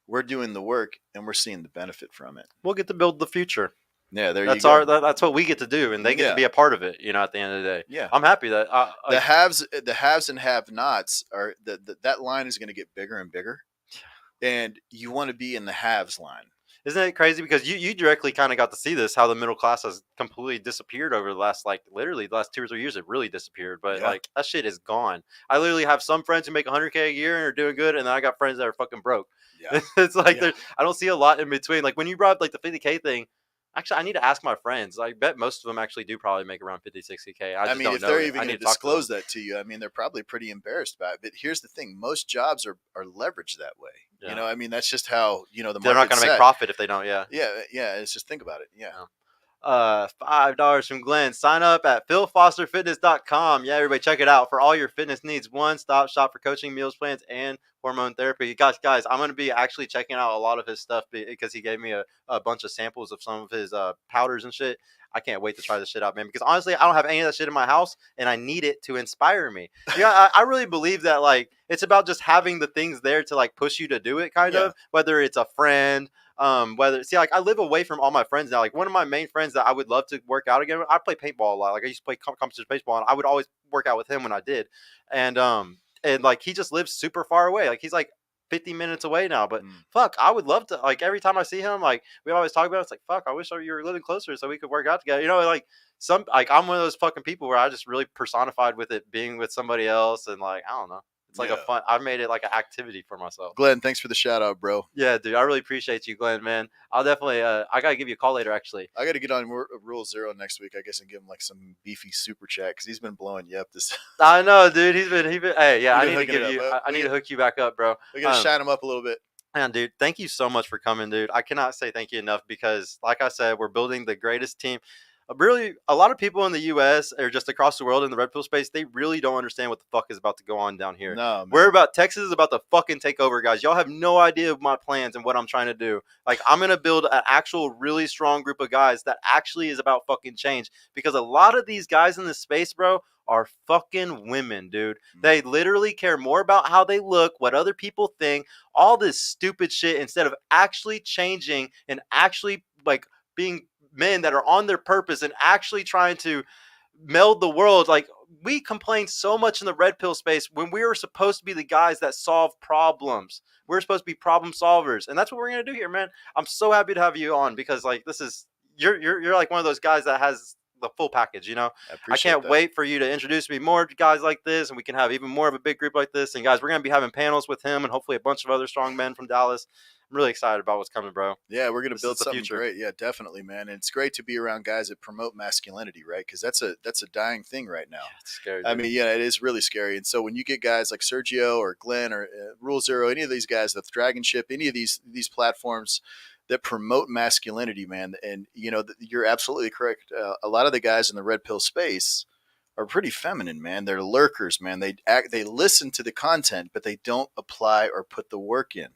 we're doing the work and we're seeing the benefit from it. We'll get to build the future. Yeah, you go. That's what we get to do, and they get to be a part of it. You know, at the end of the day. Yeah, I'm happy that the haves and have-nots are that line is going to get bigger and bigger, and you want to be in the haves line. Isn't it crazy? Because you directly kind of got to see this, how the middle class has completely disappeared over the last, literally the last 2 or 3 years. It really disappeared, but that shit is gone. I literally have some friends who make $100K a year and are doing good, and then I got friends that are fucking broke. Yeah. It's like I don't see a lot in between. Like when you brought up the 50K thing, actually, I need to ask my friends. I bet most of them actually do probably make around 50, 60K. I mean, if they're even going to disclose that to you, I mean, they're probably pretty embarrassed about it. But here's the thing: most jobs are leveraged that way. Yeah. You know, I mean, that's just how the market's they're not going to make profit if they don't. Yeah. Yeah. It's just think about it. Yeah. $5 from Glenn. Sign up at philfosterfitness.com. Yeah, everybody check it out for all your fitness needs. One-stop shop for coaching, meals plans, and hormone therapy. Guys, I'm going to be actually checking out a lot of his stuff because he gave me a bunch of samples of some of his powders and shit. I can't wait to try this shit out, man, because honestly, I don't have any of that shit in my house, and I need it to inspire me. Yeah, I really believe that, it's about just having the things there to, push you to do it, kind of, whether it's a friend, Whether see, like I live away from all my friends now. Like one of my main friends that I would love to work out again. I play paintball a lot. Like I used to play competition baseball, and I would always work out with him when I did. And like he just lives super far away. Like he's like 50 minutes away now. But Mm. fuck, I would love to. Like every time I see him, like we always talk about it, it's like fuck, I wish you were living closer so we could work out together. You know, like some like I'm one of those fucking people where I just really personified with it being with somebody else, and like I don't know. It's like a Yeah. fun. I made it like an activity for myself. Glenn, thanks for the shout out, bro. Yeah, dude, I really appreciate you, Glenn. Man, I'll definitely. I gotta give you a call later, actually. I got to get on Rule Zero next week, I guess, and give him like some beefy super chat because he's been blowing you up this. I know, dude. He's been. Hey, yeah, We've I been need to hooking it give up. you. I need to hook you back up, bro. We got to shine him up a little bit. Man, dude, thank you so much for coming, dude. I cannot say thank you enough because, like I said, we're building the greatest team. Really, a lot of people in the U.S. or just across the world in the red pill space, they really don't understand what the fuck is about to go on down here. No, man. We're about Texas is about to fucking take over, guys. Y'all have no idea of my plans and what I'm trying to do. Like, I'm gonna build an actual, really strong group of guys that actually is about fucking change. Because a lot of these guys in this space, bro, are fucking women, dude. They literally care more about how they look, what other people think, all this stupid shit instead of actually changing and actually like being men that are on their purpose and actually trying to meld the world. Like we complain so much in the red pill space when we were supposed to be the guys that solve problems. We're supposed to be problem solvers, and that's what we're gonna do here, man. I'm so happy to have you on because like this is you're like one of those guys that has the full package, you know. I can't wait for you to introduce me more to guys like this, and we can have even more of a big group like this. And guys, we're gonna be having panels with him and hopefully a bunch of other strong men from Dallas. I'm really excited about what's coming, bro. Yeah, we're gonna This build is the something future. great. Yeah, definitely, man. And it's great to be around guys that promote masculinity, right? Because that's a dying thing right now. It's scary. I Dude. mean, yeah, it is really scary. And so when you get guys like Sergio or Glenn or Rule Zero, any of these guys, the Dragon Ship, any of these platforms that promote masculinity, man, and you know, you're absolutely correct. A lot of the guys in the red pill space are pretty feminine, man. They're lurkers, man. They listen to the content, but they don't apply or put the work in.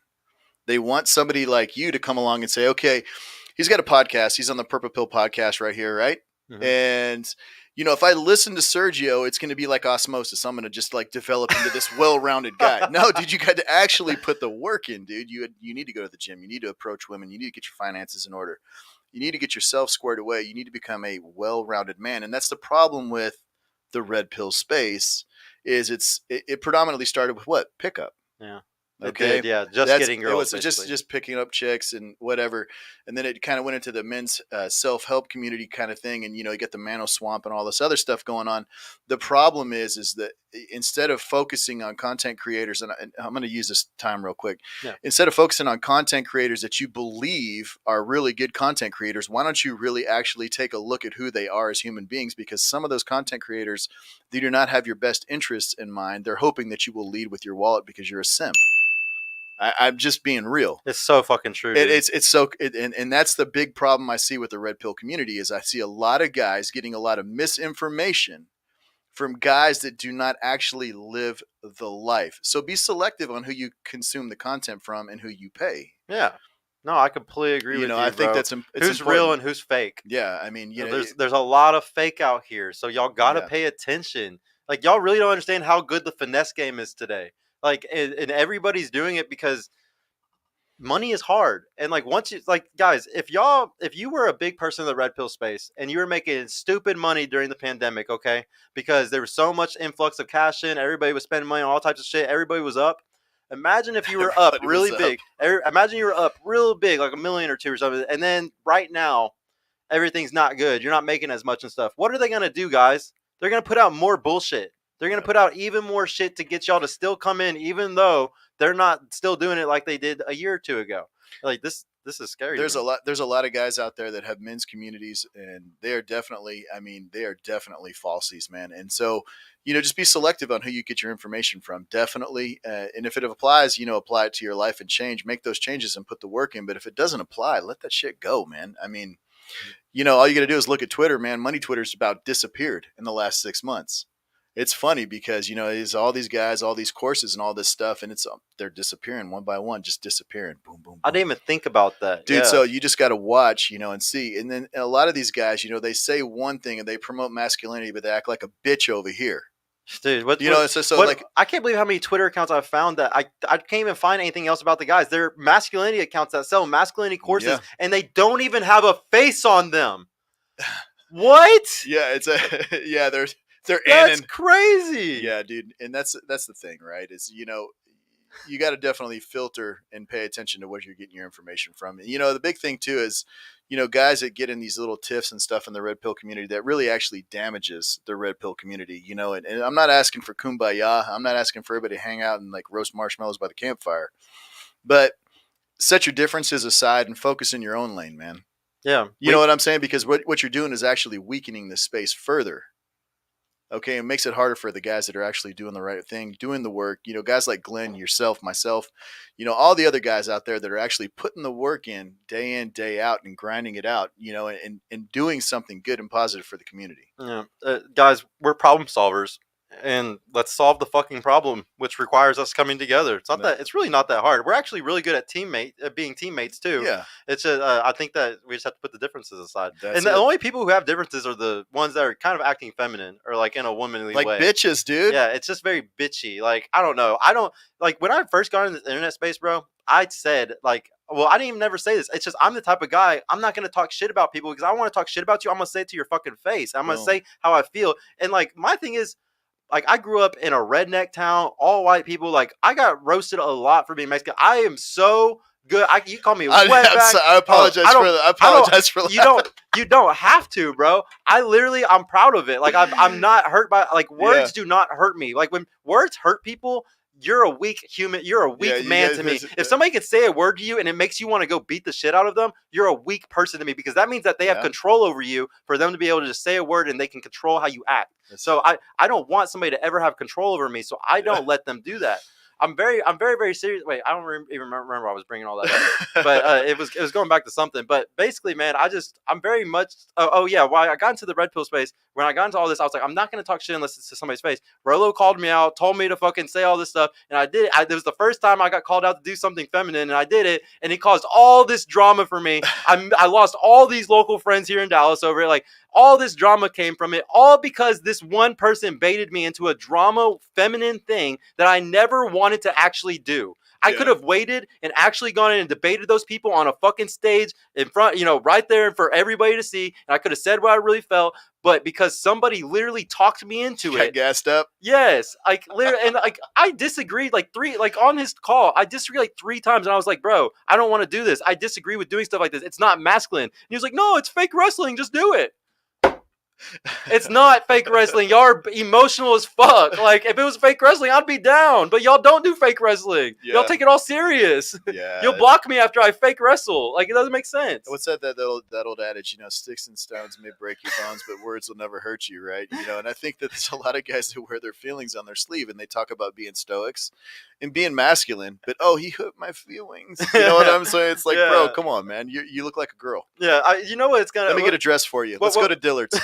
They want somebody like you to come along and say, okay, he's got a podcast. He's on the Purple Pill podcast right here, right? Mm-hmm. And, you know, if I listen to Sergio, it's going to be like osmosis. I'm going to just like develop into this well-rounded guy. No, dude, you got to actually put the work in, dude. You need to go to the gym. You need to approach women. You need to get your finances in order. You need to get yourself squared away. You need to become a well-rounded man. And that's the problem with the red pill space is it predominantly started with what? Pickup. Yeah. Okay. Yeah, getting girls. It was just picking up chicks and whatever, and then it kind of went into the men's self-help community kind of thing, and you know you get the Mano Swamp and all this other stuff going on. The problem is that instead of focusing on content creators, and I'm going to use this time real quick, instead of focusing on content creators that you believe are really good content creators, why don't you really actually take a look at who they are as human beings? Because some of those content creators, they do not have your best interests in mind. They're hoping that you will lead with your wallet because you're a simp. I'm just being real. It's so fucking true. Dude. And that's the big problem I see with the red pill community is I see a lot of guys getting a lot of misinformation from guys that do not actually live the life. So be selective on who you consume the content from and who you pay. Yeah. No, I completely agree with you. I think that's who's real and who's fake. Yeah, I mean, there's a lot of fake out here, so y'all got to pay attention. Like y'all really don't understand how good the finesse game is today. Like, and everybody's doing it because money is hard. And like, once you like, guys, if you were a big person in the red pill space and you were making stupid money during the pandemic, okay, because there was so much influx of cash in, everybody was spending money on all types of shit, everybody was up. Imagine if you were up really big. Imagine you were up real big, like $1 million or $2 million or something. And then right now, everything's not good. You're not making as much and stuff. What are they going to do, guys? They're going to put out more bullshit. They're going to put out even more shit to get y'all to still come in, even though they're not still doing it like they did a year or two ago. Like this is scary. There's a lot of guys out there that have men's communities, and they are definitely falsies, man. And so, you know, just be selective on who you get your information from. Definitely. And if it applies, you know, apply it to your life and make those changes and put the work in. But if it doesn't apply, let that shit go, man. I mean, you know, all you got to do is look at Twitter, man. Money Twitter's about disappeared in the last 6 months. It's funny because, you know, there's all these guys, all these courses and all this stuff, and they're disappearing one by one, just disappearing. Boom, boom, boom. I didn't even think about that. Dude, so you just got to watch, you know, and see. And then a lot of these guys, you know, they say one thing and they promote masculinity, but they act like a bitch over here. Dude, You know, so what? like, I can't believe how many Twitter accounts I've found that I can't even find anything else about the guys. They're masculinity accounts that sell masculinity courses, yeah, and they don't even have a face on them. What? yeah, it's a yeah, they're That's in. crazy. Yeah, dude, and that's the thing, right? Is, you know, you got to definitely filter and pay attention to where you're getting your information from. And, you know, the big thing too is, you know, guys that get in these little tiffs and stuff in the red pill community that really actually damages the red pill community. You know, and I'm not asking for kumbaya. I'm not asking for everybody to hang out and like roast marshmallows by the campfire, but set your differences aside and focus in your own lane, man. Yeah, You know what I'm saying? Because what you're doing is actually weakening this space further. Okay, it makes it harder for the guys that are actually doing the right thing, doing the work. You know, guys like Glenn, yourself, myself, you know, all the other guys out there that are actually putting the work in, day out, and grinding it out, you know, and doing something good and positive for the community. yeah. Guys, we're problem solvers, and let's solve the fucking problem, which requires us coming together. It's not No. that. It's really not that hard. We're actually really good at being teammates too. Yeah, It's I think that we just have to put the differences aside. that's And the it. only people who have differences are the ones that are kind of acting feminine or like in a womanly Like way. bitches, dude. Yeah, it's just very bitchy. Like, I don't know. I don't like when I first got into the internet space, bro. I said like, well, I didn't even never say this. It's just I'm the type of guy. I'm not gonna talk shit about people because I want to talk shit about you. I'm gonna say it to your fucking face. I'm gonna Boom. say how I feel. And like my thing is, like I grew up in a redneck town, all white people. Like I got roasted a lot for being Mexican. I am so good. You call me a wetback. I Oh, apologize for that. I I don't. apologize for You laughing. don't. You don't have to, bro. I'm proud of it. Like I'm not hurt by like Yeah, words do not hurt me. Like when words hurt people, you're a weak human. You're a yeah, weak you man guys. to me. If somebody could say a word to you and it makes you want to go beat the shit out of them, you're a weak person to me because that means that they have Yeah, control over you for them to be able to just say a word and they can control how you act. that's, So I don't want somebody to ever have control over me. So I yeah. don't let them do that. I'm very very serious. Wait, I don't even remember I was bringing all that up, but it was going back to something. But basically, man, I'm very much. Oh yeah, why I got into the red pill space. When I got into all this, I was like, I'm not gonna talk shit unless it's to somebody's face. Rolo called me out, told me to fucking say all this stuff, and I did it. It was the first time I got called out to do something feminine, and I did it, and it caused all this drama for me. I lost all these local friends here in Dallas over it. Like all this drama came from it, all because this one person baited me into a drama feminine thing that I never wanted to actually do. I could Yeah. have waited and actually gone in and debated those people on a fucking stage in front, right there for everybody to see. And I could have said what I really felt. But because somebody literally talked me into Got it, gassed up. yes, like literally, and like I disagreed like on his call, I disagreed like 3 times, and I was like, bro, I don't want to do this. I disagree with doing stuff like this. It's not masculine. And he was like, no, it's fake wrestling. Just do it. It's not fake wrestling. Y'all are emotional as fuck. Like if it was fake wrestling, I'd be down. But y'all don't do fake wrestling. Y'all Yeah. take it all serious. You'll Yeah. block me after I fake wrestle. Like it doesn't make sense. What's that old adage? You know, sticks and stones may break your bones, but words will never hurt you, right? You know, and I think that there's a lot of guys who wear their feelings on their sleeve, and they talk about being stoics and being masculine, but oh, he hurt my feelings. You know what I'm saying? It's like, bro, Yeah. come on, man. You look like a girl. Yeah, you know what it's gonna. Let me get a dress for you. Let's go to Dillard's.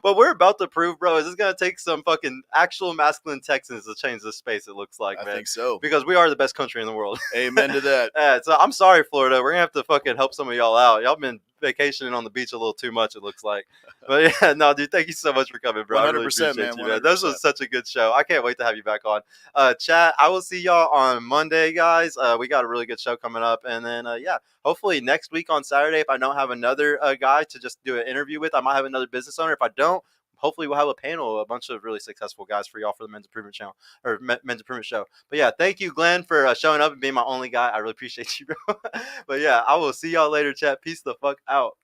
What we're about to prove, bro, is it's gonna take some fucking actual masculine Texans to change this space. It looks like, I man, think so. because we are the best country in the world. Amen to that. Yeah, so I'm sorry, Florida. We're gonna have to fucking help some of y'all out. Y'all been vacationing on the beach a little too much, it looks like. But yeah, no, dude, thank you so much for coming, bro. I really 100%, appreciate man, you, man. This 100%. was such a good show. I can't wait to have you back on. Chat, I will see y'all on Monday, guys. We got a really good show coming up, and then yeah, hopefully next week on Saturday, if I don't have another guy to just do an interview with, I might have another business owner. If I don't, hopefully we'll have a panel, a bunch of really successful guys for y'all for the Men's Improvement Channel or Men's Improvement Show. But yeah, thank you, Glenn, for showing up and being my only guy. I really appreciate you, bro. But yeah, I will see y'all later, chat. Peace the fuck out.